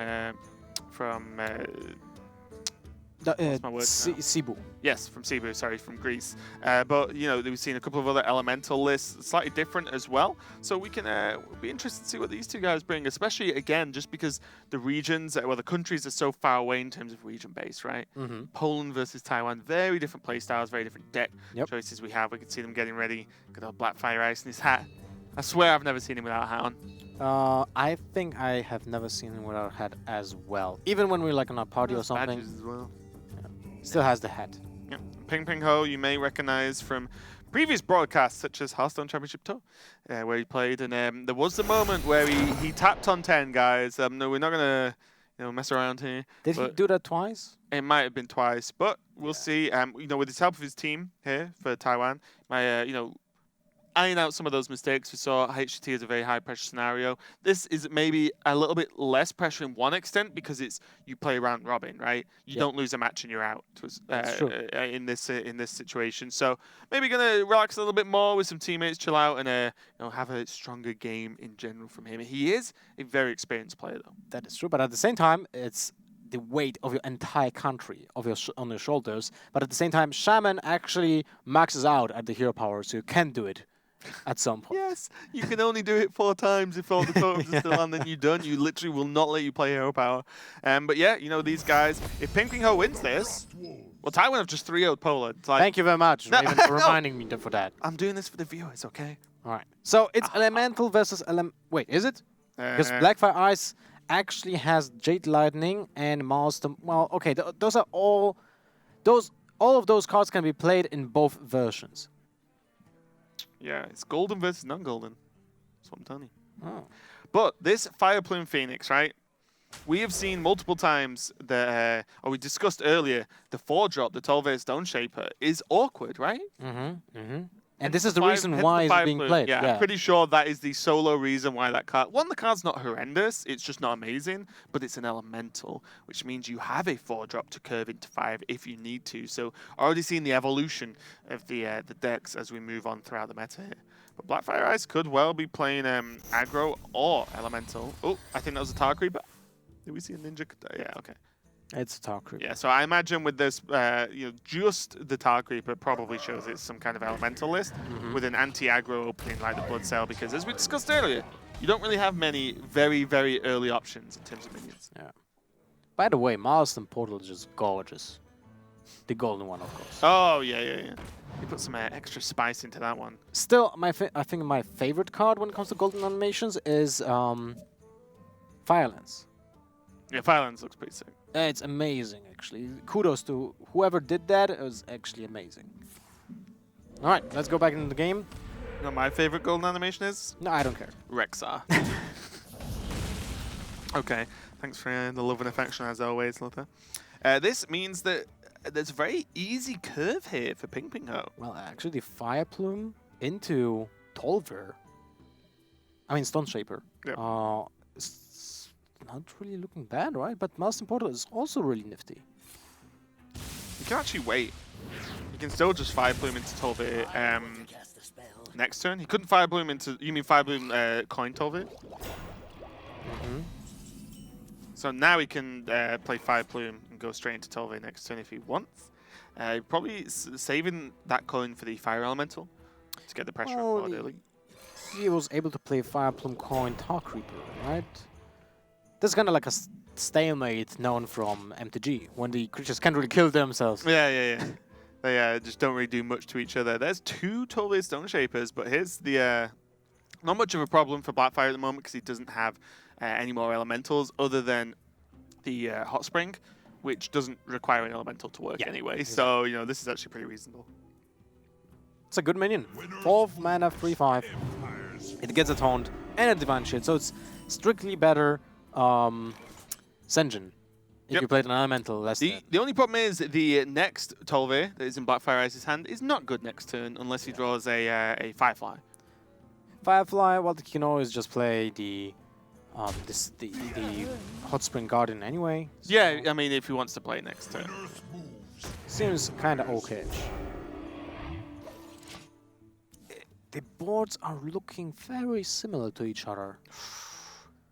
What's my word now? Cebu. Yes, from Cebu, sorry, from Greece. But, you know, we've seen a couple of other elemental lists, slightly different as well. So we can we'll be interested to see what these two guys bring, especially, again, just because the regions, well, the countries are so far away in terms of region base, right? Poland versus Taiwan, very different play styles, very different deck choices we have. We can see them getting ready. Got old Black Fire Ice in his hat. I swear I've never seen him without a hat on. I think I have never seen him without a hat as well. Even when we're like on a party or something. Badges as well. Still has the hat. Yeah. Ping Ping Ho, you may recognize from previous broadcasts such as Hearthstone Championship Tour, where he played, and there was the moment where he tapped on 10 guys. No, we're not gonna mess around here. Did he do that twice? It might have been twice, but we'll see. With the help of his team here for Taiwan, iron out some of those mistakes. We saw HCT as a very high pressure scenario. This is maybe a little bit less pressure in one extent because it's you play round robin, right? You don't lose a match and you're out in this situation. So maybe gonna relax a little bit more with some teammates, chill out, and have a stronger game in general from him. He is a very experienced player, though. That is true, but at the same time, it's the weight of your entire country on your shoulders. But at the same time, Shaman actually maxes out at the hero power, so you can do it at some point. Yes, you can only do it 4 times if all the totems are still on, then you're done. You literally will not let you play hero power. But yeah, these guys, if Ping Ping Ho wins this, well, Taiwan have just 3-0'd Poland. Like, thank you very much for even reminding me for that. I'm doing this for the viewers, okay? All right. So it's Elemental versus Wait, is it? Because Blackfire Ice actually has Jade Lightning and Master. Well, okay, those are all of those cards can be played in both versions. Yeah, it's golden versus non-golden. That's what I'm telling you. Oh. But this Fire Plume Phoenix, right? We have seen multiple times that, or we discussed earlier, the 4-drop, the Tolve Stone Shaper, is awkward, right? And this is the reason why it's being played. Yeah, I'm pretty sure that is the solo reason why that card... One, the card's not horrendous, it's just not amazing, but it's an elemental, which means you have a 4-drop to curve into 5 if you need to. So already seeing the evolution of the decks as we move on throughout the meta here. But Blackfire Ice could well be playing aggro or elemental. Oh, I think that was a Tar Creeper. Did we see a ninja? Yeah, okay. It's a Tar Creeper. Yeah, so I imagine with this, just the Tar Creeper probably shows it's some kind of elemental list with an anti-aggro opening like the Blood Cell, because as we discussed earlier, you don't really have many very, very early options in terms of minions. Yeah. By the way, Marston Portal is just gorgeous. The golden one, of course. Oh, yeah. You put some extra spice into that one. Still, I think my favorite card when it comes to golden animations is Firelance. Yeah, Firelance looks pretty sick. It's amazing, actually. Kudos to whoever did that. It was actually amazing. All right, let's go back into the game. You know what my favorite golden animation is? No, I don't care. Rexar. Okay, thanks for the love and affection as always, Lothar. This means that there's a very easy curve here for Ping Ping Ho. Well, actually, Fire Plume into Tolver. I mean, Stone Shaper. Yep. It's not really looking bad, right? But Master Portal is also really nifty. You can actually wait. You can still just Fire Plume into Tolver next turn. He couldn't Fire Plume into... You mean Fire Plume coin Tolver? So now he can play Fire Plume and go straight into Tolve next turn if he wants. Probably saving that coin for the Fire Elemental to get the pressure on board early. He was able to play Fire Plume coin Tar Creeper, right? This is kind of like a stalemate known from MTG, when the creatures can't really kill themselves. Yeah. They just don't really do much to each other. There's 2 Tolve Stone Shapers, but here's the... not much of a problem for Blackfire at the moment because he doesn't have any more elementals other than the Hot Spring, which doesn't require an elemental to work anyway. So, this is actually pretty reasonable. It's a good minion. 4th mana, 3/5. It gets atoned and a Divine Shield, so it's strictly better Senjin if you played an elemental less The only problem is the next Tolve that is in Blackfire Ice's hand is not good next turn unless he draws a Firefly. Firefly, well, you can always just play the Hot Spring Guardian anyway. So yeah, I mean, if he wants to play next turn. Seems kind of okay. The boards are looking very similar to each other.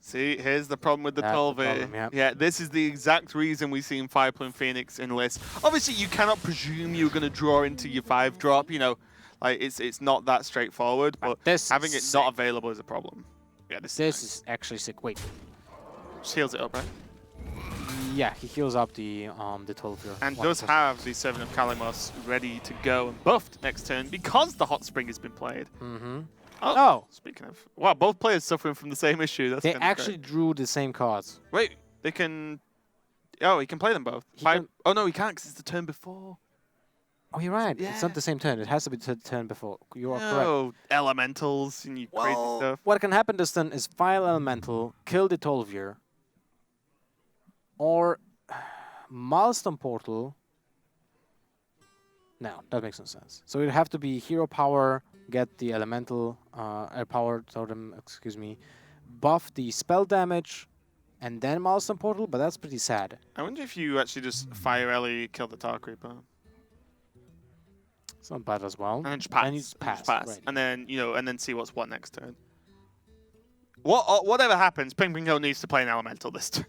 See, here's the problem with the That's the 12 problem, yeah. Yeah, this is the exact reason we see Fire Plume Phoenix in lists. Obviously, you cannot presume you're going to draw into your 5-drop, you know. Like, it's not that straightforward, but This having is it not available is a problem. Yeah, this is actually sick. Wait. Shields it up, right? Yeah, he heals up the 12 here. And does have the Servant of Kalimos ready to go and buffed next turn because the Hot Spring has been played. Mm-hmm. Oh, speaking of... Wow, both players suffering from the same issue. That's They kinda actually drew the same cards. Wait, they can... Oh, he can play them both. Oh, no, he can't because it's the turn before. Oh, you're right. Yeah. It's not the same turn. It has to be the turn before. You are correct. Oh, elementals and you crazy stuff. What can happen this turn is file elemental, kill the 12-year, or milestone portal. No, that makes no sense. So it'd have to be hero power, get the elemental power totem, excuse me, buff the spell damage, and then milestone portal. But that's pretty sad. I wonder if you actually just fire Ellie, kill the Tar Creeper. It's not bad as well. And then just pass. And you just pass. Right. And then, you know, and then see what's what next turn. Whatever happens, Ping Ping Ho needs to play an elemental this turn.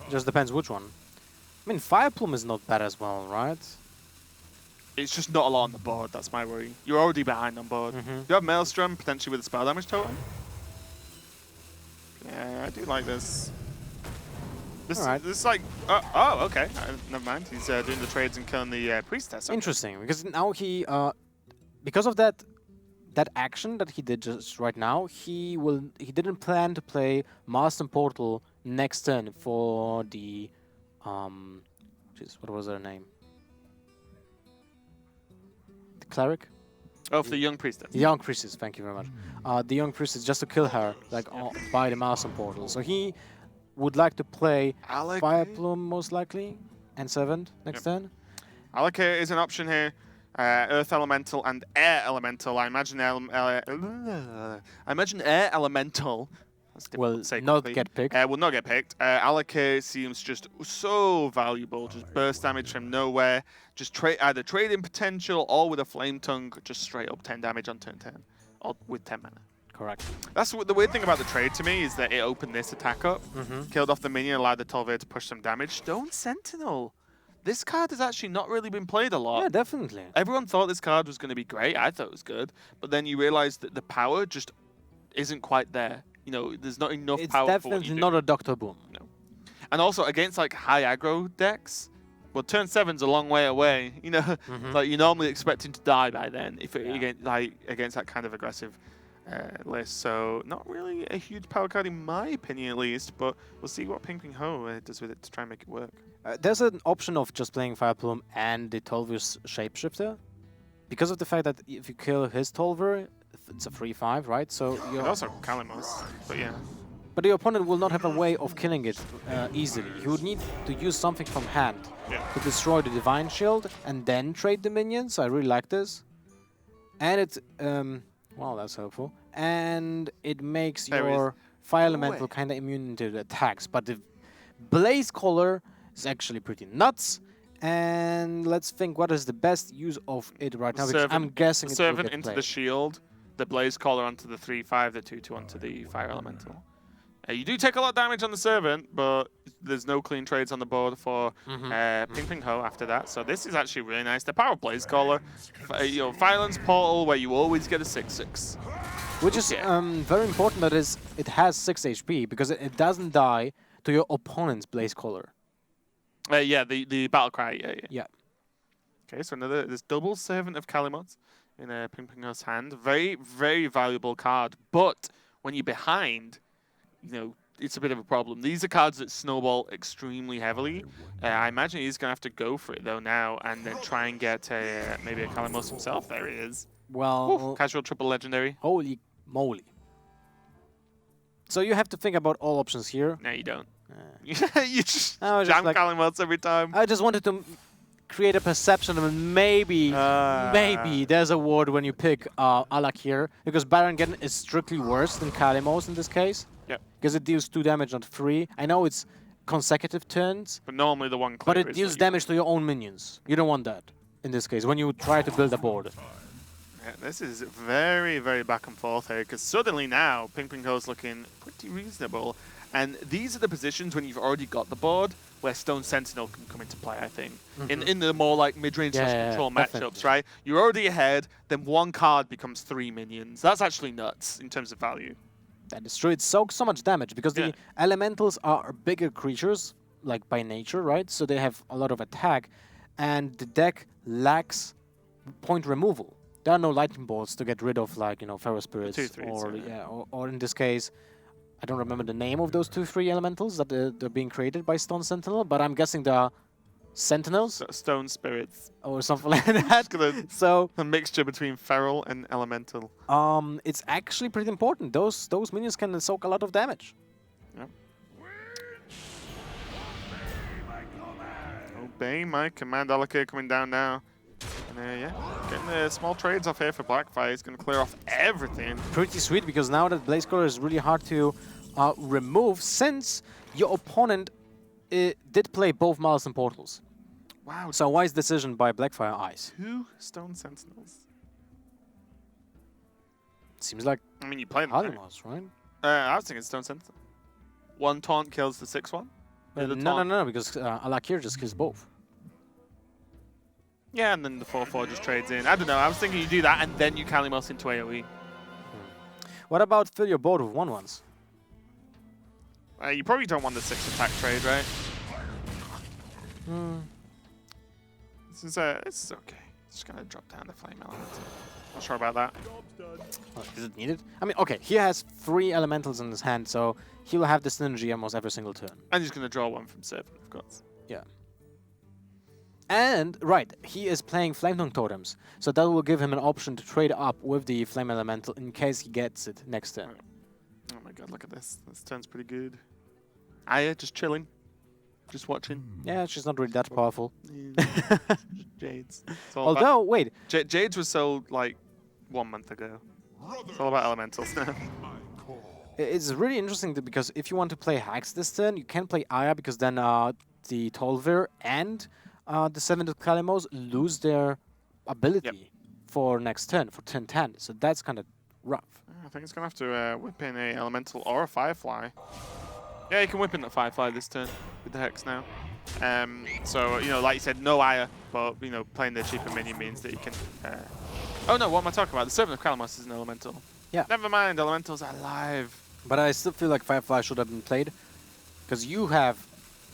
Just depends which one. I mean, Fire Plume is not bad as well, right? It's just not a lot on the board, that's my worry. You're already behind on board. You have Maelstrom, potentially with a spell damage totem. Yeah, I do like this. This is like... oh, okay. Never mind. He's doing the trades and killing the Priestess. Okay. Interesting, because now he... because of that action that he did just right now, he didn't plan to play Milestone Portal next turn for the... Jeez, what was her name? The Cleric? Oh, for the Young Priestess. The Young Priestess, thank you very much. The Young Priestess, just to kill her, like, by the Milestone Portal. So he would like to play Fire Plume, most likely, and Servant next turn. Alaka is an option here. Earth Elemental and Air Elemental. I imagine Air Elemental will not get picked. Will not get picked. Alaka seems just so valuable. Just burst damage from nowhere. Just either trading potential or with a Flame Tongue, just straight up 10 damage on turn 10. Or with 10 mana. Correct. That's the weird thing about the trade to me, is that it opened this attack up, killed off the minion, allowed the Tolvair to push some damage. Stone Sentinel. This card has actually not really been played a lot. Yeah, definitely. Everyone thought this card was going to be great. I thought it was good. But then you realize that the power just isn't quite there. You know, there's not enough power It's for what you definitely do. not a Dr. Boom. No. And also, against like high aggro decks, well, turn 7's a long way away. You know, like you're normally expecting to die by then if it, against that kind of aggressive list. So not really a huge power card in my opinion, at least. But we'll see what Ping Ping Ho does with it to try and make it work. There's an option of just playing Fire Plume and the Tolver's Shapeshifter. Because of the fact that if you kill his Tolver, it's a 3/5, right? So And also Kalimos, but yeah. But the opponent will not have a way of killing it easily. He would need to use something from hand to destroy the Divine Shield and then trade the minions. I really like this. And it's... well, that's helpful. And it makes your Fire Elemental kind of immune to the attacks. But the Blaze Collar is actually pretty nuts. And let's think what is the best use of it right now. Because I'm guessing it's Servant into the shield, the Blaze Collar onto the 3/5, the 2/2 onto the Fire Elemental. You do take a lot of damage on the Servant, but there's no clean trades on the board for Ping Ping Ho after that. So this is actually really nice. The Power Blaze Collar, you know, Violence Portal, where you always get a 6/6. Which is very important that it has 6 HP, because it doesn't die to your opponent's Blaze Collar. Yeah, the Battle Cry, Yeah. Okay, so this double Servant of Kalimot in Ping Ping Ho's hand. Very, very valuable card. But when you're behind, you know, it's a bit of a problem. These are cards that snowball extremely heavily. I imagine he's going to have to go for it, though, now, and then try and get maybe a Kalimos himself. There he is. Well... Oof, casual triple legendary. Holy moly. So you have to think about all options here. No, you don't. You just jam like, Kalimos every time. I just wanted to create a perception of maybe there's a word when you pick Alak here, because Baron Geddon is strictly worse than Kalimos in this case. Yeah. Because it deals 2 damage, not 3. I know it's consecutive turns. But normally the one But it deals damage to your own minions. You don't want that in this case, when you try to build a board. Yeah, this is very, very back and forth here, because suddenly now, Ping-Ping-Ho's looking pretty reasonable. And these are the positions when you've already got the board where Stone Sentinel can come into play, I think. In the more like mid-range control matchups, right? You're already ahead, then one card becomes 3 minions. That's actually nuts in terms of value. That is true. It soaks so much damage because the elementals are bigger creatures, like by nature, right? So they have a lot of attack, and the deck lacks point removal. There are no lightning bolts to get rid of, like, you know, Feral Spirits, or in this case, I don't remember the name of those 2/3 elementals that they're being created by Stone Sentinel, but I'm guessing they are Sentinels Stone Spirits. or something like that. So a mixture between Feral and Elemental. it's actually pretty important. Those minions can soak a lot of damage. Yep. Obey my command. Alakir coming down now. And yeah, getting the small trades off here for Blackfire. He's going to clear off everything. Pretty sweet, because now that Blaze Color is really hard to remove, since your opponent did play both Malice and Portals. Wow. So wise decision by Blackfire Eyes. 2 Stone Sentinels. Seems like I mean, you play them, Halimos, right? I was thinking Stone Sentinel. 1 taunt kills the 6th one. No, because Alakir just kills both. Yeah, and then the 4/4 just trades in. I don't know. I was thinking you do that and then you Kalimos into AoE. What about fill your board with 1/1s? You probably don't want the 6 attack trade, right? This is okay. Just gonna drop down the Flame Element. Not sure about that. Is it needed? I mean, okay, he has 3 elementals in his hand, so he will have the synergy almost every single turn. And he's gonna draw 1 from Serpent, of course. Yeah. And, right, he is playing Flame Tongue Totems, so that will give him an option to trade up with the Flame Elemental in case he gets it next turn. Oh my god, look at this. This turn's pretty good. Aya just chilling. Just watching. Yeah, she's not really that powerful. Yeah. Jades. Although, wait. Jades was sold like 1 month ago. It's all about elementals now. It's really interesting because if you want to play Hacks this turn, you can play Aya, because then the Tolvir and the 7 of Kalimos lose their ability for next turn, for turn 10. So that's kind of rough. I think it's going to have to whip in a Elemental or a Firefly. Yeah, you can whip in the Firefly this turn with the Hex now. So, you know, like you said, no Aya, but, you know, playing the cheaper minion means that you can... Oh no, what am I talking about? The 7 of Kalimos is an Elemental. Yeah. Never mind, Elementals are alive. But I still feel like Firefly should have been played, because you have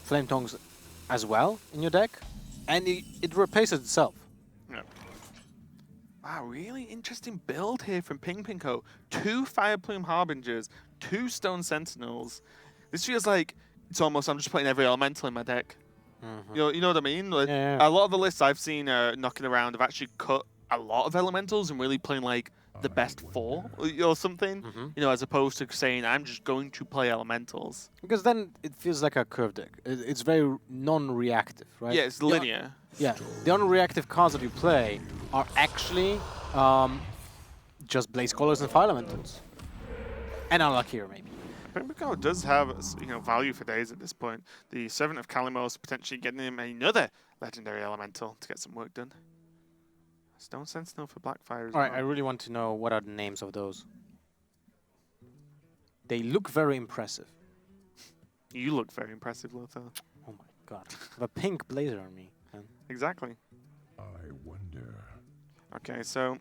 Flame Tongues as well in your deck, and it replaces itself. Yeah. Wow, really interesting build here from Ping-Ping-Ho. 2 Fire Plume Harbingers, 2 Stone Sentinels. This feels like it's almost I'm just putting every elemental in my deck. You know what I mean? Like, a lot of the lists I've seen knocking around have actually cut a lot of elementals and really playing like the best 4 or something. You know, as opposed to saying I'm just going to play elementals. Because then it feels like a curve deck. It's very non-reactive, right? Yeah, it's linear. Yeah, the unreactive cards that you play are actually just Blaze Colors and Fire Elementals. And Alakir, maybe. Ping-Ping-Ho does have, you know, value for days at this point. The 7 of Kalimos potentially getting him another legendary elemental to get some work done. Stone Sentinel for Blackfire as well. Alright, I really want to know what are the names of those. They look very impressive. You look very impressive, Lothar. Oh my god. I have a pink blazer on me. Man. Exactly. I wonder. Okay, so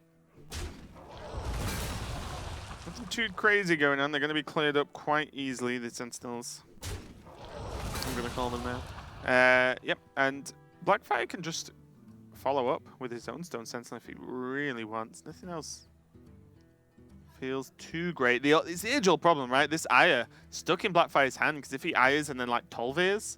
nothing too crazy going on. They're going to be cleared up quite easily, the Sentinels. I'm going to call them now. Yep, and Blackfire can just follow up with his own Stone Sentinel if he really wants. Nothing else feels too great. It's the age-old problem, right? This Aya stuck in Blackfire's hand, because if he Ayas and then like Tolvirs,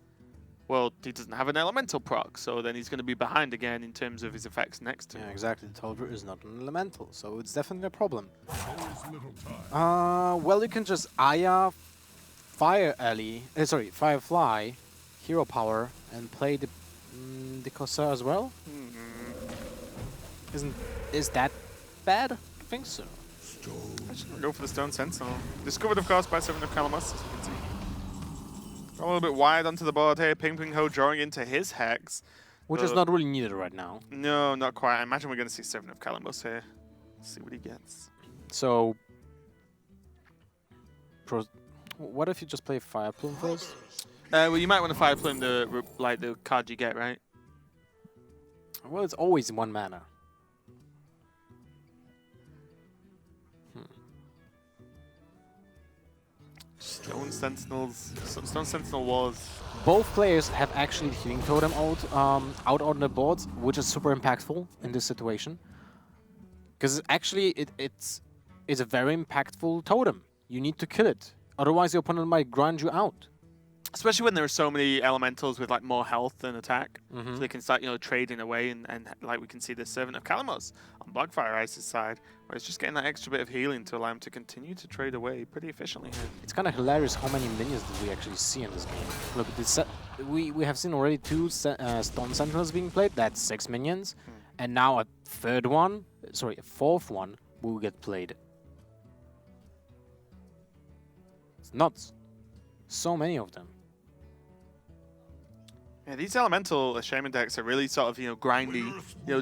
well, he doesn't have an elemental proc, so then he's going to be behind again in terms of his effects next turn. Yeah, exactly. The Tolver is not an elemental, so it's definitely a problem. Time. Well, you can just Aya, Firefly, Hero Power, and play the Corsair as well. Is that bad? I think so. I should go for the Stone Sentinel. Discovered, of course, by 7 of Kalimos, as you can see. Got a little bit wide onto the board here. Ping-Ping-Ho drawing into his Hex. Which is not really needed right now. No, not quite. I imagine we're going to see 7 of Kalimos here. Let's see what he gets. So, what if you just play Fire Plume first? Well, you might want to Fire Plume the card you get, right? Well, it's always 1 mana. Stone Sentinel Wars. Both players have actually the Healing Totem out on the board, which is super impactful in this situation. Because actually, it's a very impactful totem. You need to kill it, otherwise your opponent might grind you out. Especially when there are so many elementals with like more health than attack, Mm-hmm. so they can start trading away and like we can see the Servant of Kalamos on Blackfire Ice's side, where it's just getting that extra bit of healing to allow him to continue to trade away pretty efficiently here. It's kind of hilarious how many minions did we actually see in this game. Look, we have seen already 2 Stone Sentinels being played. That's 6 minions, and now a fourth one will get played. It's nuts. So many of them. Yeah, these elemental shaman decks are really sort of grindy.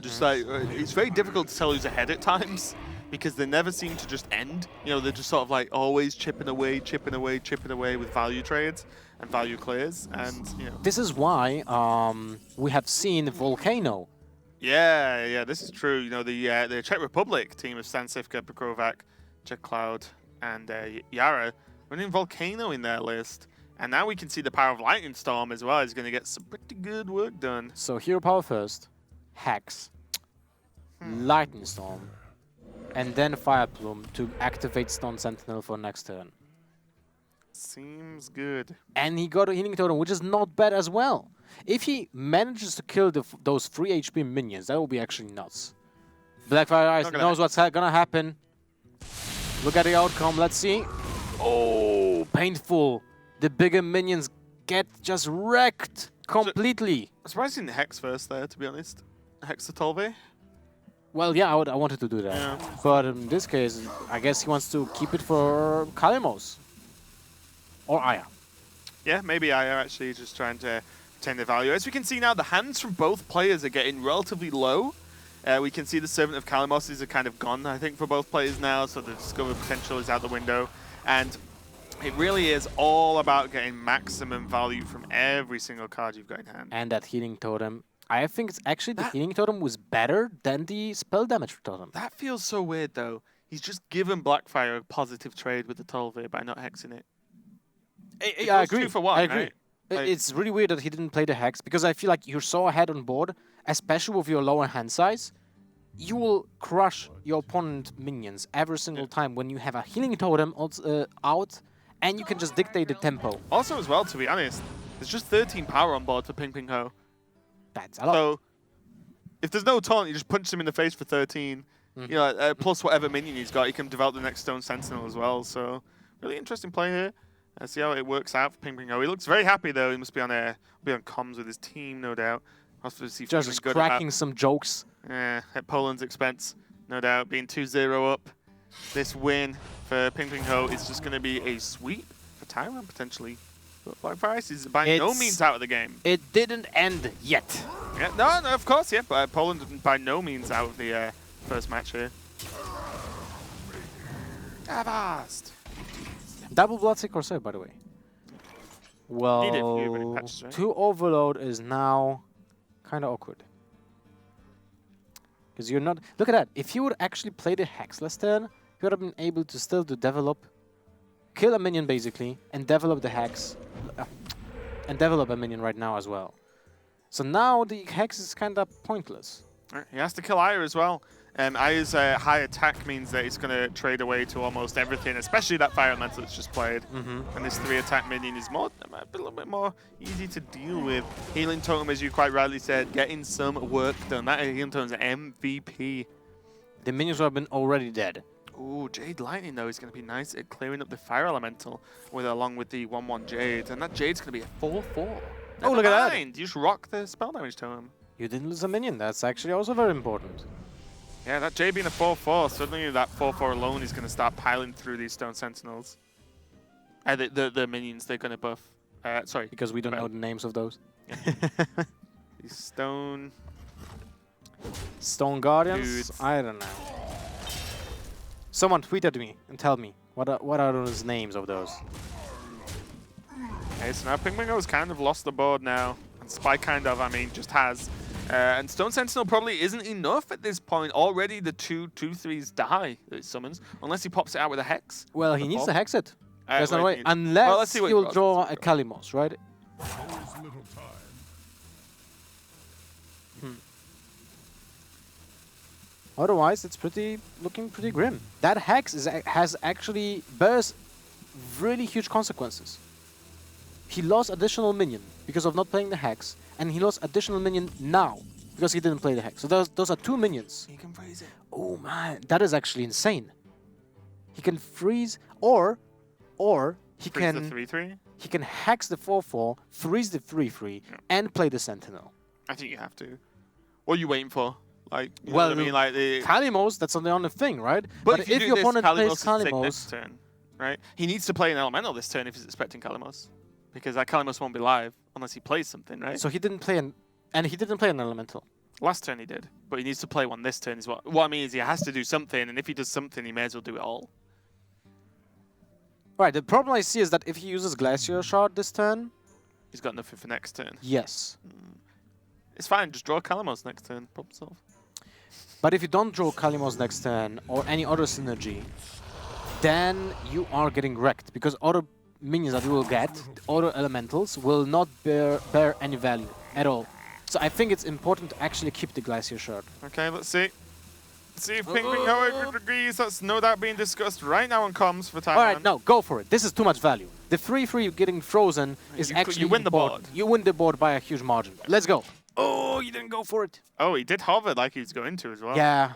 Just like it's very difficult to tell who's ahead at times because they never seem to just end. They're just sort of like always chipping away with value trades and value clears. And This is why we have seen Volcano. yeah, this is true. The Czech Republic team of Stansifka, Pekrovac, Czech Cloud, and Yara running Volcano in their list. And now we can see the power of Lightning Storm as well. He's going to get some pretty good work done. So Hero Power first, Hex, Lightning Storm, and then Fire Plume to activate Stone Sentinel for next turn. Seems good. And he got a Healing Totem, which is not bad as well. If he manages to kill those 3 HP minions, that will be actually nuts. Blackfire Ice knows what's gonna happen. Look at the outcome, let's see. Oh, painful. The bigger minions get just wrecked completely. Surprising the Hex first there, to be honest. Hex the Tolve. Well, yeah, I wanted to do that. Yeah. But in this case, I guess he wants to keep it for Kalamos. Or Aya. Yeah, maybe I are actually just trying to retain the value. As we can see now, the hands from both players are getting relatively low. We can see the Servant of Kalamos are kind of gone, I think, for both players now, so the Discover potential is out the window. And it really is all about getting maximum value from every single card you've got in hand. And that Healing Totem. I think it's actually the Healing Totem was better than the Spell Damage Totem. That feels so weird, though. He's just given Blackfire a positive trade with the Tolve by not hexing it. I agree. 2 for 1, I agree. right? Like, It's really weird that he didn't play the Hex, because I feel like you're so ahead on board, especially with your lower hand size. You will crush your opponent minions every single time when you have a Healing Totem out, and you can just dictate the tempo. also, as well, to be honest, there's just 13 power on board for Ping Ping Ho. That's a lot. So, if there's no taunt, you just punch him in the face for 13. Plus whatever minion he's got, he can develop the next Stone Sentinel as well. So, really interesting play here. See how it works out for Ping Ping Ho. He looks very happy, though. He must be on comms with his team, no doubt. Just cracking some jokes. At Poland's expense, no doubt. Being 2-0 up. This win for Ping Ping Ho is just going to be a sweep for Taiwan, potentially. But Blackfire Ice is by no means out of the game. It didn't end yet. Yeah, no, of course, yeah. But Poland by no means out of the first match here. Avast! Double Bloodseek Corsair, by the way. Well, Needed a few running patches, right? 2 Overload is now kind of awkward. Because you're not... Look at that. If you would actually play the Hex last turn, you would have been able to still develop, kill a minion basically, and develop the Hex. And develop a minion right now as well. So now the Hex is kind of pointless. He has to kill Aya as well. Aya's high attack means that he's going to trade away to almost everything, especially that Fire Elemental that's just played. And this 3 attack minion is a little bit more easy to deal with. Healing Totem, as you quite rightly said, getting some work done. That Healing Totem is an MVP. The minions would have been already dead. Ooh, Jade Lightning, though, is going to be nice at clearing up the Fire Elemental along with the 1-1 Jade. And that Jade's going to be a 4-4. Oh, look at that. You just rock the spell damage to him. You didn't lose a minion. That's actually also very important. Yeah, that Jade being a 4-4, suddenly that 4-4 alone is going to start piling through these Stone Sentinels. The minions, they're going to buff. Sorry. Because we don't know the names of those. These Stone Guardians? Dudes. I don't know. Someone tweet at me and tell me what are those names of those. Okay, so now Pingwingo's kind of lost the board now. And Spike kind of, I mean, just has. And Stone Sentinel probably isn't enough at this point. Already the 2/3s die that it summons, unless he pops it out with a Hex. Well, he needs to hex it. There's no wait, way. he- Unless well, let's see what he he'll draws. draw Let's a see what he Kalimos, right? There's little time. Otherwise, it's looking pretty grim. That hex has actually bears really huge consequences. He lost additional minion because of not playing the hex, and he lost additional minion now because he didn't play the hex. So those are 2 minions. He can freeze it. Oh man, that is actually insane. He can freeze, or he Freeze can the 3/3. he can hex the 4/4, freeze the 3/3, and play the Sentinel. I think you have to. What are you waiting for? Like, you know Well, what I mean? Like the. Kalimos, that's on the other thing, right? But if you do your this, opponent plays Kalimos is sick next Kalimos, turn, right? He needs to play an elemental this turn if he's expecting Kalimos, because that Kalimos won't be live unless he plays something, right? so he didn't play and he didn't play an elemental. Last turn he did, but he needs to play one this turn. Is what I mean is he has to do something, and if he does something, he may as well do it all. Right, the problem I see is that if he uses Glacier Shard this turn, He's got nothing for next turn. yes. It's fine. Just draw Kalimos next turn. Problem solved. But if you don't draw Kalimos next turn or any other synergy, then you are getting wrecked because other minions that you will get, other elementals, will not bear any value at all. So I think it's important to actually keep the Glacier Shard. Okay, let's see. Let's see if Pingwingo agrees. That's no doubt being discussed right now on comms for Taiwan. Alright, no, go for it. This is too much value. The 3/3 getting frozen is actually you win the important. board. You win the board by a huge margin. Let's go. Oh, you didn't go for it. Oh, he did hover like he was going to as well. Yeah.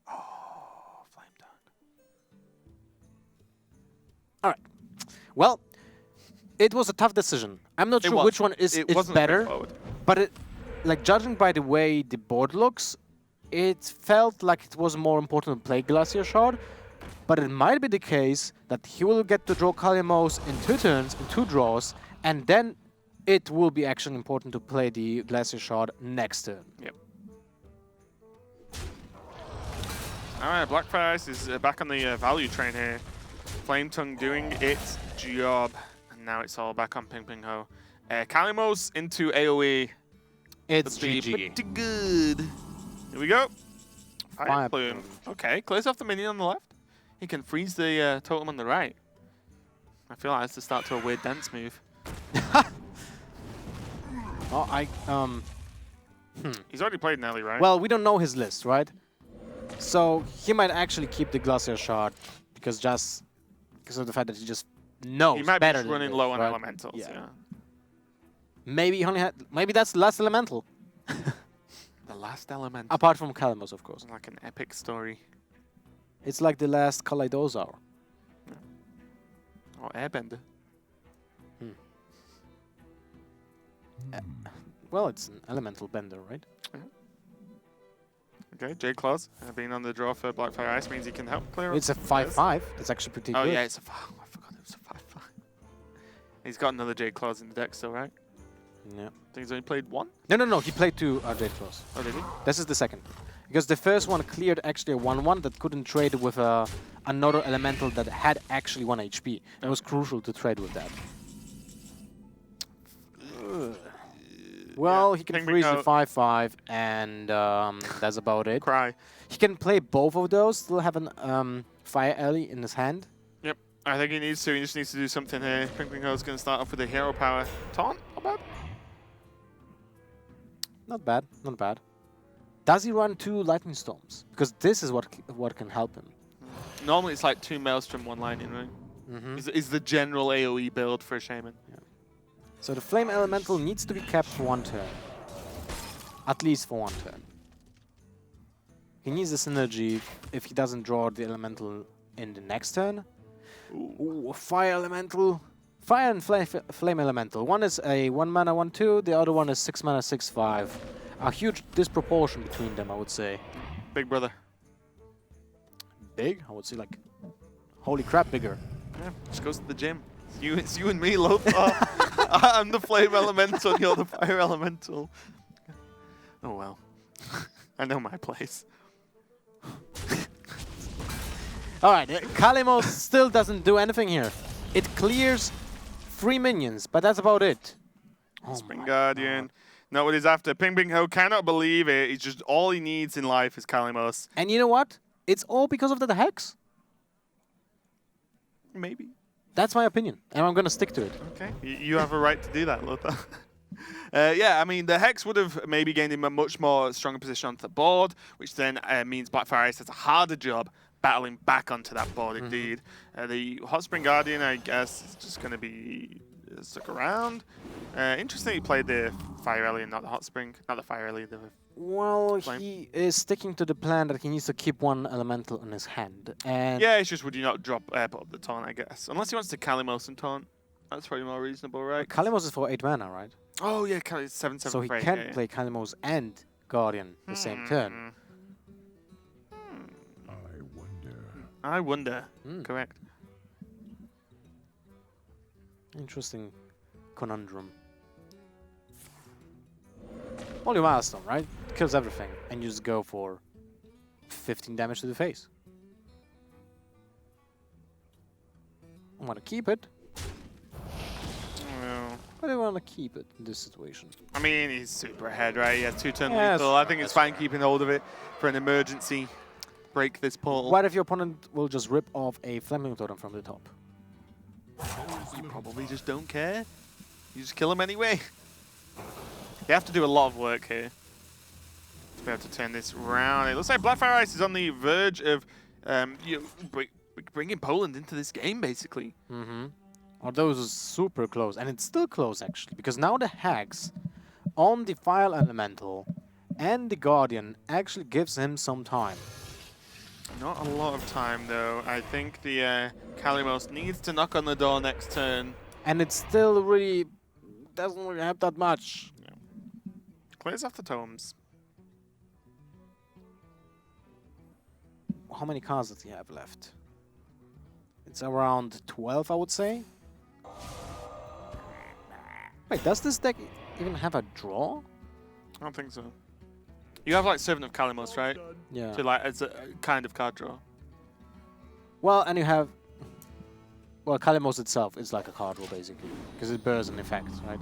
Oh, flame tongue. Alright. Well, it was a tough decision. I'm not sure was. which one is wasn't better, straightforward. but like judging by the way the board looks, it felt like it was more important to play Glacier Shard. But it might be the case that he will get to draw Kalimos in 2 turns, in 2 draws, and then it will be actually important to play the Glacier Shard next turn. Yep. Alright, Blackfire Ice is back on the value train here. Flame Tongue doing its job. And now it's all back on Ping Ping Ho. Kalimos into AoE. It's Would be GG. pretty good. Here we go. Fire Fire Plume. Plume. Okay, clears off the minion on the left. He can freeze the totem on the right. I feel like that's the start to a weird dance move. Oh, He's already played Nelly, right? Well, we don't know his list, right? So he might actually keep the Glacier Shard because of the fact that he just knows he might be better just than running this, low on right? elementals. Yeah. Maybe he only had. Maybe that's the last elemental, The last element. apart from Kalimos, of course. Like an epic story. It's like the last Kaleidosaur. Or Airbender. Well, it's an elemental bender, right? Okay, J Claws being on the draw for Blackfire Ice means he can help clear It's a up. 5/5. That's actually pretty Oh good. yeah, it's a 5. Oh, I forgot it was a 5/5. He's got another J Claws in the deck still, right? Yeah. I think he's only played 1. No. He played 2 Jade Claws. Oh, did he? This is the second. Because the first one cleared actually a 1/1 that couldn't trade with another elemental that had actually 1 HP. It was crucial to trade with that. Well, he can Ping freeze Ping the Ho. 5/5, and that's about it. Cry. He can play both of those, still have an Fire Alley in his hand. Yep. I think he needs to. He just needs to do something here. Ping Ping Ho's going to start off with a hero power. Taunt? Not bad. Not bad, not bad. Does he run 2 Lightning Storms? Because this is what can help him. Normally it's like 2 Maelstrom, 1 Lightning, right? Is the general AoE build for a Shaman. So the Flame Elemental needs to be kept for 1 turn. At least for 1 turn. He needs the synergy if he doesn't draw the Elemental in the next turn. Ooh, a Fire Elemental. Fire and Flame Elemental. One is a 1 mana 1/2, the other one is 6 mana 6/5. A huge disproportion between them, I would say. Big brother. Big? I would say like, holy crap, bigger. Yeah, just goes to the gym. It's you and me, Lothar. I'm the flame elemental, you're the fire elemental. Oh well. I know my place. All right, Kalimos still doesn't do anything here. It clears 3 minions, but that's about it. Oh Spring my Guardian. God. Not what he's after. Ping Ping Ho cannot believe it. He's just all he needs in life is Kalimos. And you know what? It's all because of the hex. Maybe. That's my opinion, and I'm gonna stick to it. Okay. You have a right to do that, Lothar. Yeah, I mean, the Hex would have maybe gained him a much more stronger position onto the board, which then means Blackfire Ice has a harder job battling back onto that board, indeed. The Hot Spring Guardian, I guess, is just going to be stuck around. Interesting he played the Fire Ellie and not the Hot Spring. Not the Fire Ellie, the Well, Flame. he is sticking to the plan that he needs to keep one elemental in his hand. And Yeah, it's just would you not drop put up the taunt, I guess. Unless he wants to Kalimos and taunt. That's probably more reasonable, right? Kalimos is for 8 mana, right? Oh, yeah, it's 7/7 So he for 8, can't yeah, yeah. play Kalimos and Guardian the same turn. I wonder. I wonder. Hmm. Correct. Interesting conundrum. Only milestone, right? Kills everything, and you just go for 15 damage to the face. I want to keep it, Well, but I want to keep it in this situation. I mean, he's super ahead, right? He has 2-turn Yeah, lethal. that's I think it's fine keeping hold of it for an emergency. Break this portal. What if your opponent will just rip off a Flaming Totem from the top? You probably just don't care. You just kill him anyway. You have to do a lot of work here to be able to turn this round. It looks like Blackfire Ice is on the verge of bringing Poland into this game, basically. Mm-hmm. Or those are super close, and it's still close actually, because now the Hex on the Fire Elemental and the Guardian actually gives him some time. Not a lot of time, though. I think the Kalimos needs to knock on the door next turn. And it still really doesn't really have that much. Clears off the tomes. How many cards does he have left? It's around 12, I would say. Wait, does this deck even have a draw? I don't think so. You have like Servant of Kalimos, right? Yeah. So like it's a kind of card draw. Well, and you have... Well, Kalimos itself is like a card draw, basically. Because it bears an effect, right?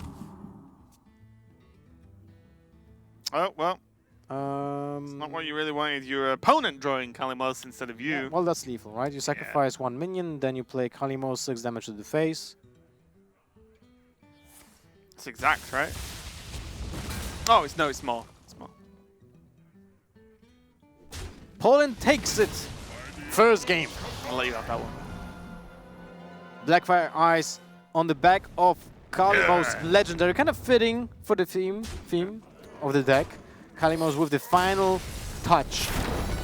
Oh, well, it's not what you really wanted. Your opponent drawing Kalimos instead of you. Yeah, well, that's lethal, right? You sacrifice one minion, then you play Kalimos, 6 damage to the face. It's exact, right? Oh, it's small. It's small. Poland takes it! First game. I'll let you have that one. Blackfire Ice on the back of Kalimos Legendary. Kind of fitting for the theme of the deck. Kalimos with the final touch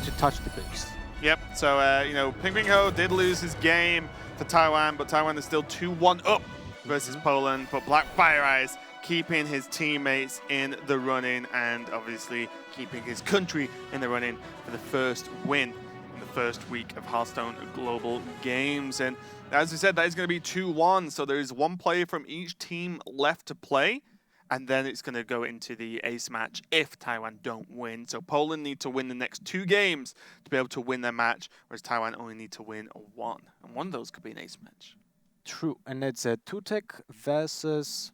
to touch the base. Yep. So you know, Ping Ping Ho did lose his game to Taiwan, but Taiwan is still 2-1 up versus Poland. But Blackfire Ice keeping his teammates in the running and obviously keeping his country in the running for the first win in the first week of Hearthstone Global Games. And as we said, that is going to be 2-1. So there is one player from each team left to play. And then it's going to go into the ace match if Taiwan don't win. So Poland need to win the next 2 games to be able to win their match, whereas Taiwan only need to win 1. And one of those could be an ace match. True, and it's a Tutek versus...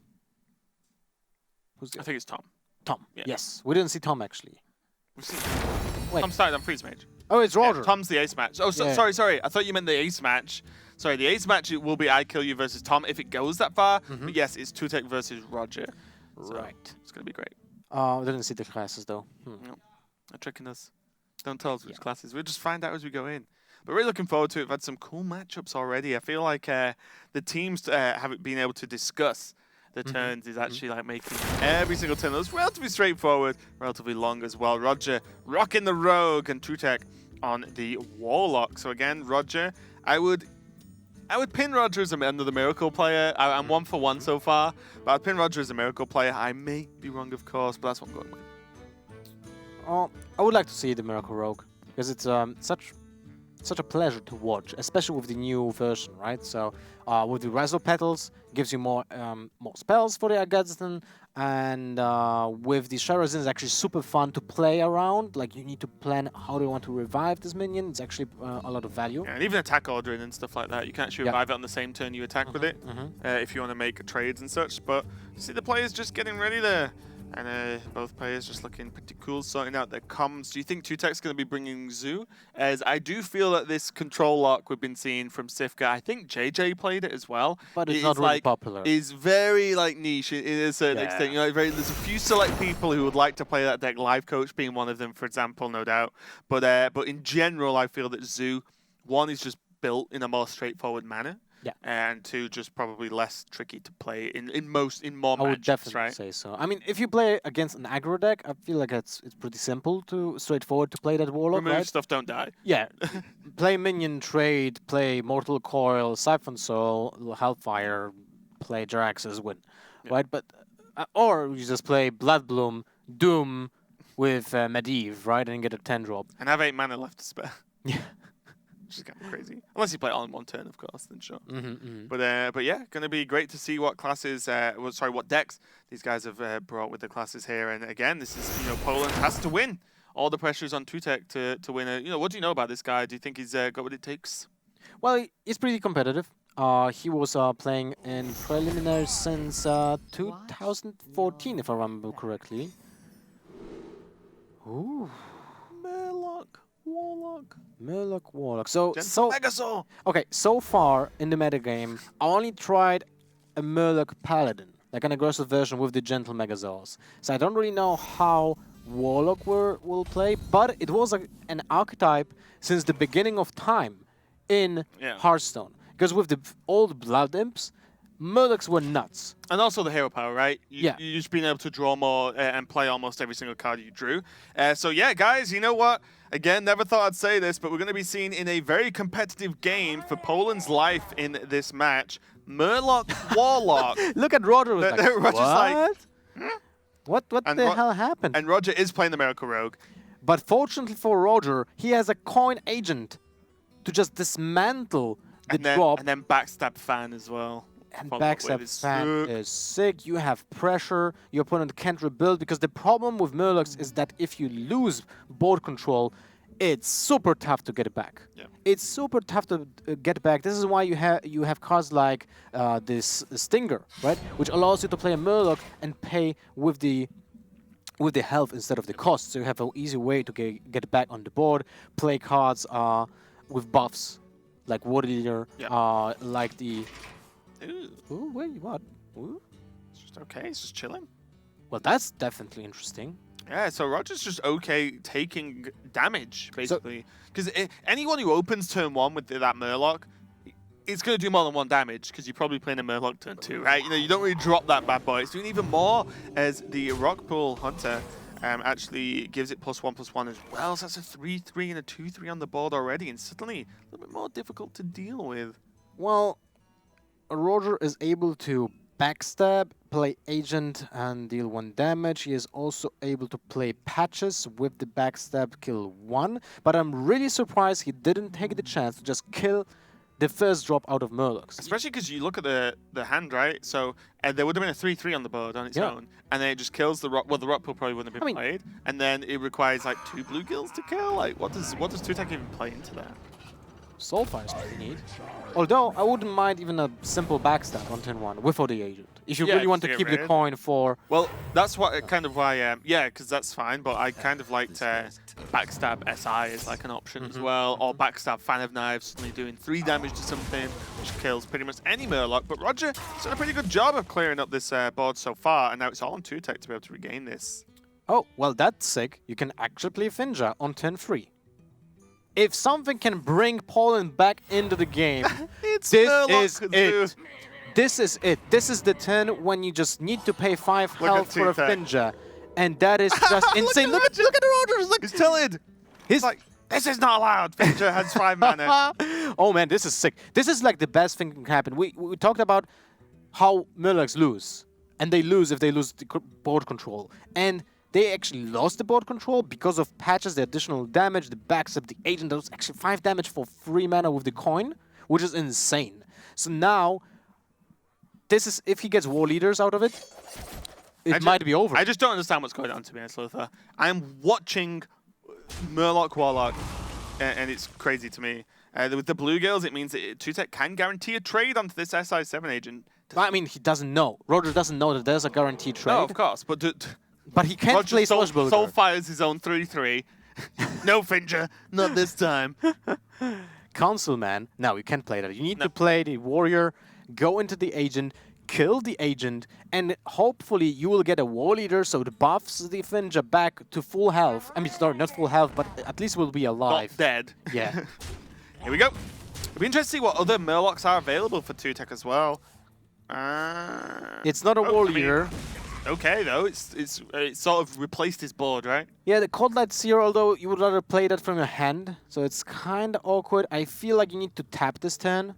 Who's the I think it's Tom. Tom. Yeah. Yes, we didn't see Tom actually. We've seen Wait. Tom started on Freeze Mage. Oh, it's Roger. Yeah, Tom's the ace match. Oh, so, Yeah. sorry. I thought you meant the ace match. Sorry, the ace match it will be I kill you versus Tom if it goes that far. But yes, it's Tutek versus Roger. So Right. it's going to be great. We didn't see the classes though. They're tricking us. Don't tell us which classes. We'll just find out as we go in. But really looking forward to it. We've had some cool matchups already. I feel like the teams haven't been able to discuss the turns is actually like making every single turn looks relatively straightforward, relatively long as well. Roger rocking the Rogue and Tutek on the Warlock. So again, Roger, I would pin Roger as another Miracle player. I'm 1 for 1 so far, but I'd pin Roger as a Miracle player. I may be wrong, of course, but that's what I'm going with. Oh, I would like to see the Miracle Rogue because it's such such a pleasure to watch, especially with the new version, right? So with the Rezo Petals, gives you more spells for the Agadston, and with the Sharazin, it's actually super fun to play around. Like, you need to plan how do you want to revive this minion. It's actually a lot of value. Yeah, and even attack ordering and stuff like that. You can actually revive it on the same turn you attack with it, if you want to make trades and such. But you see the players just getting ready there. And both players just looking pretty cool, sorting out their comms. Do you think Tutek's going to be bringing Zoo? As I do feel that this control lock we've been seeing from Sifka, I think JJ played it as well. But it's not really like, popular. It's very like niche in a certain extent. You know, there's a few select people who would like to play that deck. Live Coach being one of them, for example, no doubt. But in general, I feel that Zoo, one, is just built in a more straightforward manner. Yeah. And two, just probably less tricky to play in more I would matchups, definitely right? say so. I mean, if you play against an aggro deck, I feel like it's pretty straightforward to play that Warlock, Remove right? stuff, don't die. Yeah. Play Minion Trade, play Mortal Coil, Siphon Soul, Hellfire, play Jaraxxus, win. Right? But or you just play Blood Bloom, Doom with Medivh, right? And get a 10 drop. And have 8 mana left to spare. Yeah. Which is kind of crazy. Unless you play it all in one turn, of course, then sure. Mm-hmm. But yeah, going to be great to see what classes, what decks these guys have brought with the classes here. And again, this is, Poland has to win. All the pressure is on Tutek to win. What do you know about this guy? Do you think he's got what it takes? Well, he's pretty competitive. He was playing in preliminary since 2014, if I remember correctly. Ooh. Murloc Warlock. So Megasaur. okay, so far in the metagame, I only tried a Murloc Paladin, like an aggressive version with the Gentle Megasaurs. So I don't really know how Warlock will play, but it was an archetype since the beginning of time in Hearthstone. Because with the old Blood Imps, Murlocs were nuts. And also the hero power, right? Yeah. You just being able to draw more and play almost every single card you drew. So yeah, guys, you know what? Again, never thought I'd say this, but we're going to be seeing in a very competitive game for Poland's life in this match, Murloc Warlock. Look at Roger. Like, Roger's like, what the hell happened? And Roger is playing the Miracle Rogue. But fortunately for Roger, he has a coin agent to just dismantle the drop. And then backstab fan as well. And backstab fan is sick. You have pressure. Your opponent can't rebuild, because the problem with Murlocs is that if you lose board control, it's super tough to get it back. Yeah. It's super tough to get back. This is why you have cards like this Stinger, right, which allows you to play a Murloc and pay with the health instead of the cost. So you have an easy way to get back on the board. Play cards with buffs like Water Leader, like the. Ooh, wait, what? Ooh? It's just okay. It's just chilling. Well, that's definitely interesting. Yeah, so Roger's just okay taking damage, basically. Because anyone who opens turn 1 with that Murloc, it's going to do more than 1 damage, because you're probably playing a Murloc turn 2, right? You don't really drop that bad boy. It's doing even more as the Rockpool Hunter actually gives it +1/+1 as well. So that's a 3/3 and a 2/3 on the board already, and suddenly a little bit more difficult to deal with. Well, Roger is able to backstab, play agent, and deal 1 damage. He is also able to play patches with the backstab, kill 1. But I'm really surprised he didn't take the chance to just kill the first drop out of Murlocs. Especially because you look at the hand, right? So there would have been a 3/3 on the board on its own, and then it just kills the rock. Well, the Rockpool probably wouldn't have been played, and then it requires like 2 bluegills to kill. Like, what does Tutek even play into that? Soulfire is pretty neat. Although, I wouldn't mind even a simple backstab on turn 1 without the agent. If you really want to keep the coin for... Well, that's what kind of why, because that's fine, but I kind of liked backstab SI as like an option as well, or backstab Fan of Knives, suddenly doing 3 damage to something, which kills pretty much any Murloc. But Roger has done a pretty good job of clearing up this board so far, and now it's all on Tutek to be able to regain this. Oh, well, that's sick. You can actually play Finja on turn 3. If something can bring Poland back into the game, this is it. This is it. This is the turn when you just need to pay 5 health for a Finja. And that is just insane. Look at the Rogers. Look. He's tilted. He's like, this is not allowed. Finja has 5 mana. Oh, man, this is sick. This is like the best thing that can happen. We talked about how Murlocs lose. And they lose if they lose the board control. And they actually lost the board control because of patches, the additional damage, the backup, the agent. That was actually 5 damage for 3 mana with the coin, which is insane. So now, this is if he gets War Leaders out of it, it might be over. I just don't understand what's going on, to be honest, Lothar. I'm watching Murloc Warlock, and it's crazy to me. With the Blue Girls, it means that 2Tech can guarantee a trade onto this SI7 agent. I mean, he doesn't know. Roger doesn't know that there's a guaranteed trade. No, of course, but But he can't Roger play Swashbuckler. Soul fires his own 3-3. No Finja, not this time. Councilman. No, you can't play that. You need to play the warrior, go into the agent, kill the agent, and hopefully you will get a war leader so it buffs the Finja back to full health. I mean, sorry, not full health, but at least will be alive. Not dead. Yeah. Here we go. It'll be interesting to see what other Murlocs are available for 2Tech as well. It's not a war leader. Okay, though. It's sort of replaced his board, right? Yeah, the Cold Light Seer, although you would rather play that from your hand, so it's kind of awkward. I feel like you need to tap this turn.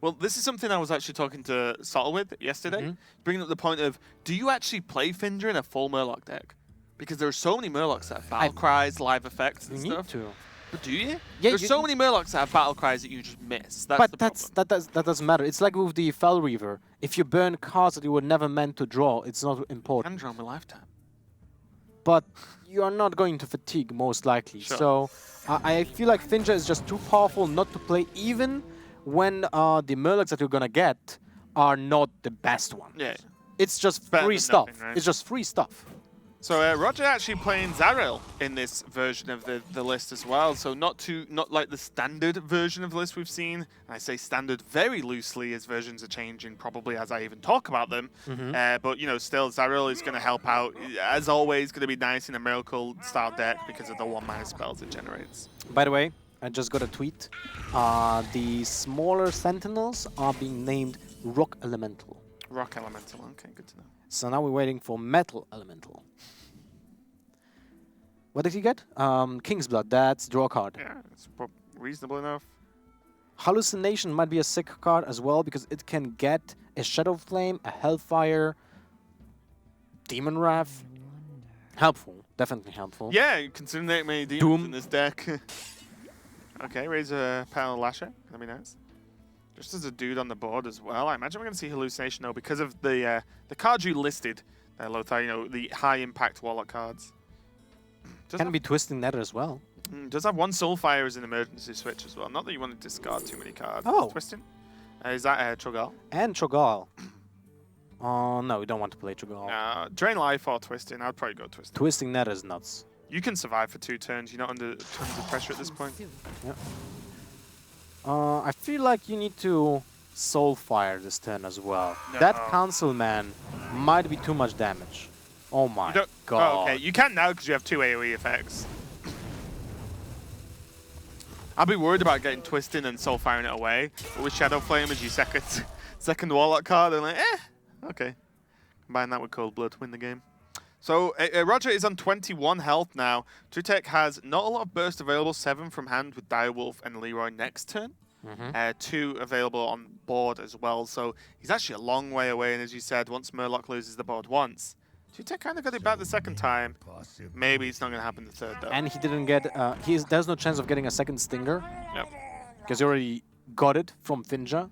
Well, this is something I was actually talking to Sottle with yesterday, bringing up the point of, do you actually play Finja in a full Murloc deck? Because there are so many Murlocs that have battle cries, live effects, and You stuff. need to. But do you? Yeah, There's so many Murlocs that have battle cries that you just miss. That's But the problem. that doesn't matter. It's like with the Fel Reaver. If you burn cards that you were never meant to draw, it's not important. Can draw my lifetime. But you are not going to fatigue, most likely. Sure. So I feel like Finja is just too powerful not to play, even when the Murlocs that you're gonna get are not the best one. Yeah. It's just better free than stuff. nothing, right? It's just free stuff. So Roger actually playing Zaril in this version of the list as well. So not like the standard version of the list we've seen. And I say standard very loosely as versions are changing, probably as I even talk about them. But you know, still Zaril is going to help out. As always, going to be nice in a Miracle style deck because of the 1-mana spells it generates. By the way, I just got a tweet. The smaller Sentinels are being named Rock Elemental. Rock Elemental. Okay, good to know. So now we're waiting for Metal Elemental. What did he get? King's Blood. That's draw a card. Yeah, it's reasonable enough. Hallucination might be a sick card as well because it can get a Shadow Flame, a Hellfire, Demon Wrath. Helpful. Definitely helpful. Yeah, considering that many demons Doom. in this deck. Okay, raise a Panel Lasher. That'd be nice. Just as a dude on the board as well. I imagine we're going to see Hallucination though because of the cards you listed there, Lothar. You know, the high impact Warlock cards. Can be Twisting Nether as well. Does have one Soulfire as an emergency switch as well. Not that you want to discard too many cards. Oh. Twisting. Is that Cho'Gall? And Cho'Gall. Oh, no, we don't want to play Cho'Gall. Drain life or Twisting. I'd probably go Twisting. Twisting Nether is nuts. You can survive for 2 turns. You're not under tons of pressure at this point. Yeah. I feel like you need to Soulfire this turn as well. No. That Councilman might be too much damage. Oh my god. Oh, okay. You can now because you have 2 AoE effects. I'd be worried about getting Twisting and Soul Firing it away. But with Shadow Flame as your second Warlock card, I'm like, okay. Combine that with Cold Blood, win the game. So Roger is on 21 health now. 2Tech has not a lot of burst available. 7 from hand with Direwolf and Leroy next turn. 2 available on board as well. So he's actually a long way away. And as you said, once Murloc loses the board once, 2Tech kind of got it back the second time. Maybe it's not going to happen the third, though. And he didn't get... there's no chance of getting a second Stinger. Yep. Because he already got it from Finja.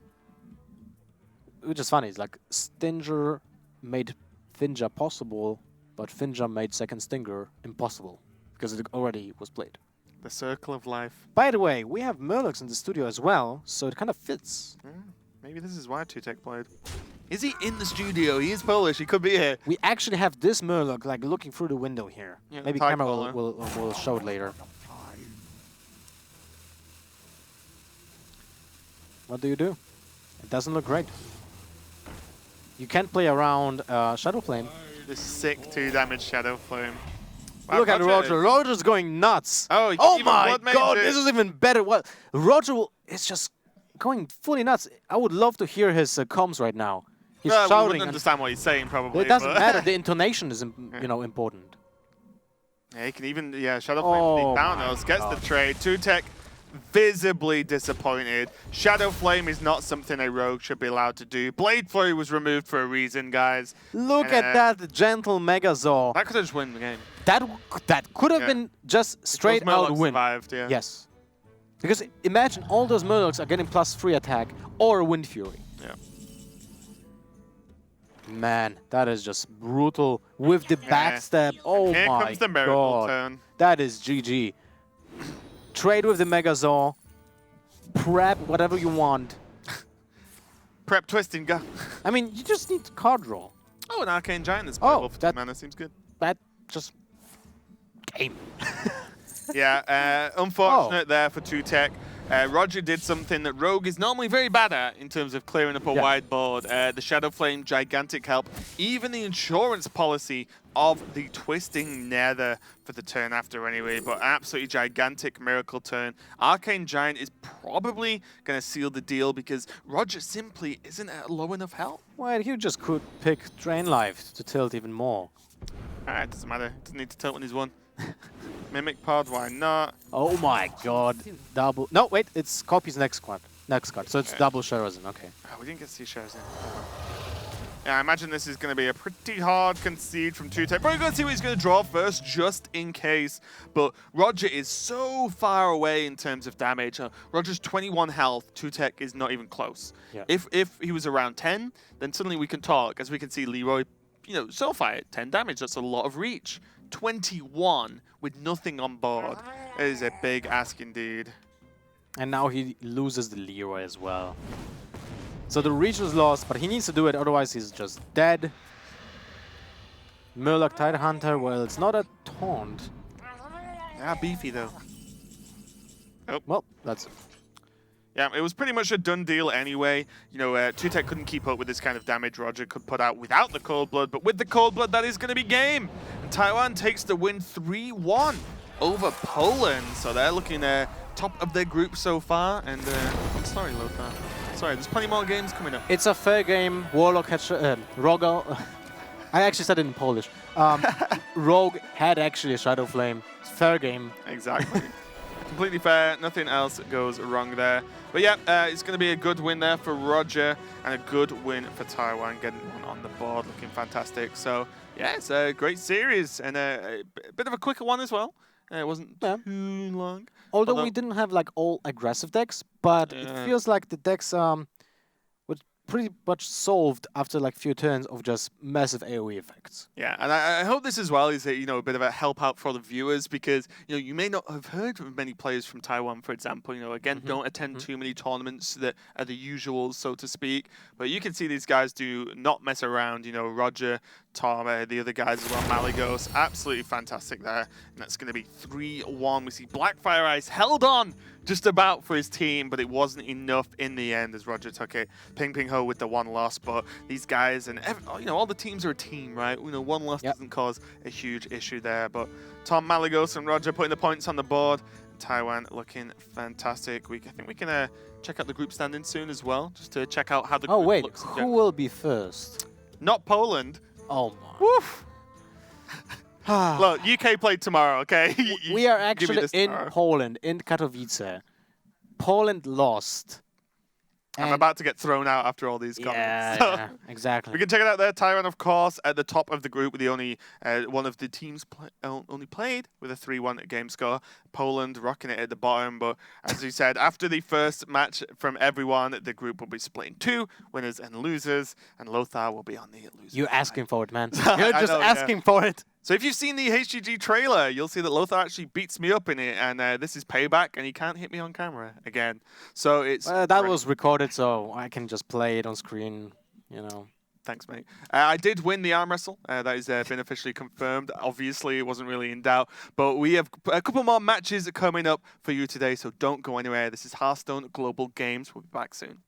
Which is funny. It's like Stinger made Finja possible, but Finja made second Stinger impossible. Because it already was played. The circle of life. By the way, we have Murlocs in the studio as well, so it kind of fits. Maybe this is why 2Tech played. Is he in the studio? He is Polish. He could be here. We actually have this Murloc like looking through the window here. Yeah, Maybe Thai camera collar. will show it later. What do? It doesn't look great. You can't play around Shadow Flame. This sick 2 damage Shadow Flame. Wow, Look at Roger. Roger's going nuts. Oh, Oh even my Blood Mage god, is- this is even better. What Roger is just going fully nuts. I would love to hear his comms right now. He's Well, we shouting. wouldn't and- understand what he's saying, probably. it doesn't but- matter. The intonation is, important. Yeah, he can even, Shadow Flame Oh the my Bounders gets the God. trade. 2Tech visibly disappointed. Shadow Flame is not something a rogue should be allowed to do. Blade Flurry was removed for a reason, guys. Look at that gentle Megazord. That could have just won the game. That could have been just straight Those out Murlocs win. survived, yeah. Yes. Because imagine all those Murlocs are getting +3 attack or Wind Fury. Yeah. Man, that is just brutal with the backstab. Oh Here my comes the miracle god. turn. That is GG. Trade with the Megazord. Prep whatever you want. Prep twisting, go. I mean, you just need card draw. Oh, an Arcane Giant that's playable for 2 that- mana. Seems good. That just game. Yeah, unfortunate there for 2Tech. Roger did something that Rogue is normally very bad at in terms of clearing up a wide board. The Shadow Flame, gigantic help. Even the insurance policy of the Twisting Nether for the turn after anyway, but absolutely gigantic miracle turn. Arcane Giant is probably going to seal the deal because Roger simply isn't at low enough health. Well, you just could pick Drain Life to tilt even more. Alright, doesn't matter. Doesn't need to tilt when he's won. Mimic Pod, why not? Oh my god. Double. No, wait, it's Copy's next card. So it's double Sharazin, okay. Oh, we didn't get to see shares in. Yeah, I imagine this is going to be a pretty hard concede from 2Tech. Probably going to see what he's going to draw first, just in case. But Roger is so far away in terms of damage. Roger's 21 health. 2Tech is not even close. Yeah. If he was around 10, then suddenly we can talk. As we can see, Leroy, so far at 10 damage. That's a lot of reach. 21 with nothing on board. It is a big ask indeed. And now he loses the Leroy as well. So the reach was lost, but he needs to do it, otherwise he's just dead. Murloc Tidehunter, well, it's not a taunt. Yeah, beefy though. Oh. Well, that's it. Yeah, it was pretty much a done deal anyway. 2Tech couldn't keep up with this kind of damage Roger could put out without the Cold Blood, but with the Cold Blood, that is going to be game. And Taiwan takes the win 3-1 over Poland. So they're looking top of their group so far. And I'm sorry, Lothar. Sorry, there's plenty more games coming up. It's a fair game. Warlock had Rogel. I actually said it in Polish. Rogue had actually a Shadow Flame. Fair game. Exactly. Completely fair. Nothing else goes wrong there. But yeah, it's going to be a good win there for Roger and a good win for Taiwan, getting one on the board, looking fantastic. So yeah, it's a great series and a bit of a quicker one as well. It wasn't too long. Although we didn't have like all aggressive decks, but it feels like the decks were pretty much solved after like few turns of just massive AoE effects. Yeah, and I hope this as well is a bit of a help out for the viewers because you may not have heard of many players from Taiwan, for example. Again, don't attend too many tournaments that are the usuals, so to speak. But you can see these guys do not mess around. Roger, Tom, the other guys as well, Malagos, absolutely fantastic there. And that's going to be 3-1. We see Blackfire Ice held on just about for his team, but it wasn't enough in the end as Roger took it. Ping Ping Ho with the one loss, but these guys and all the teams are a team, right? One loss doesn't cause a huge issue there, but Tom, Malagos, and Roger putting the points on the board. Taiwan looking fantastic. I think we can check out the group standing soon as well, just to check out how the group looks. Who will be first? Not Poland. Oh my. Woof. Look, UK played tomorrow, okay? We are actually in Poland, in Katowice. Poland lost. I'm about to get thrown out after all these comments. Yeah, exactly. We can check it out there. Taiwan, of course, at the top of the group with the only one of the teams only played with a 3-1 game score. Poland rocking it at the bottom. But as you said, after the first match from everyone, the group will be split in 2, winners and losers. And Lothar will be on the losers. You're asking for it, man. You're just asking for it. So if you've seen the HGG trailer, you'll see that Lothar actually beats me up in it, and this is payback, and he can't hit me on camera again. So it's that was recorded, so I can just play it on screen. Thanks, mate. I did win the arm wrestle. That has been officially confirmed. Obviously, it wasn't really in doubt, but we have a couple more matches coming up for you today, so don't go anywhere. This is Hearthstone Global Games. We'll be back soon.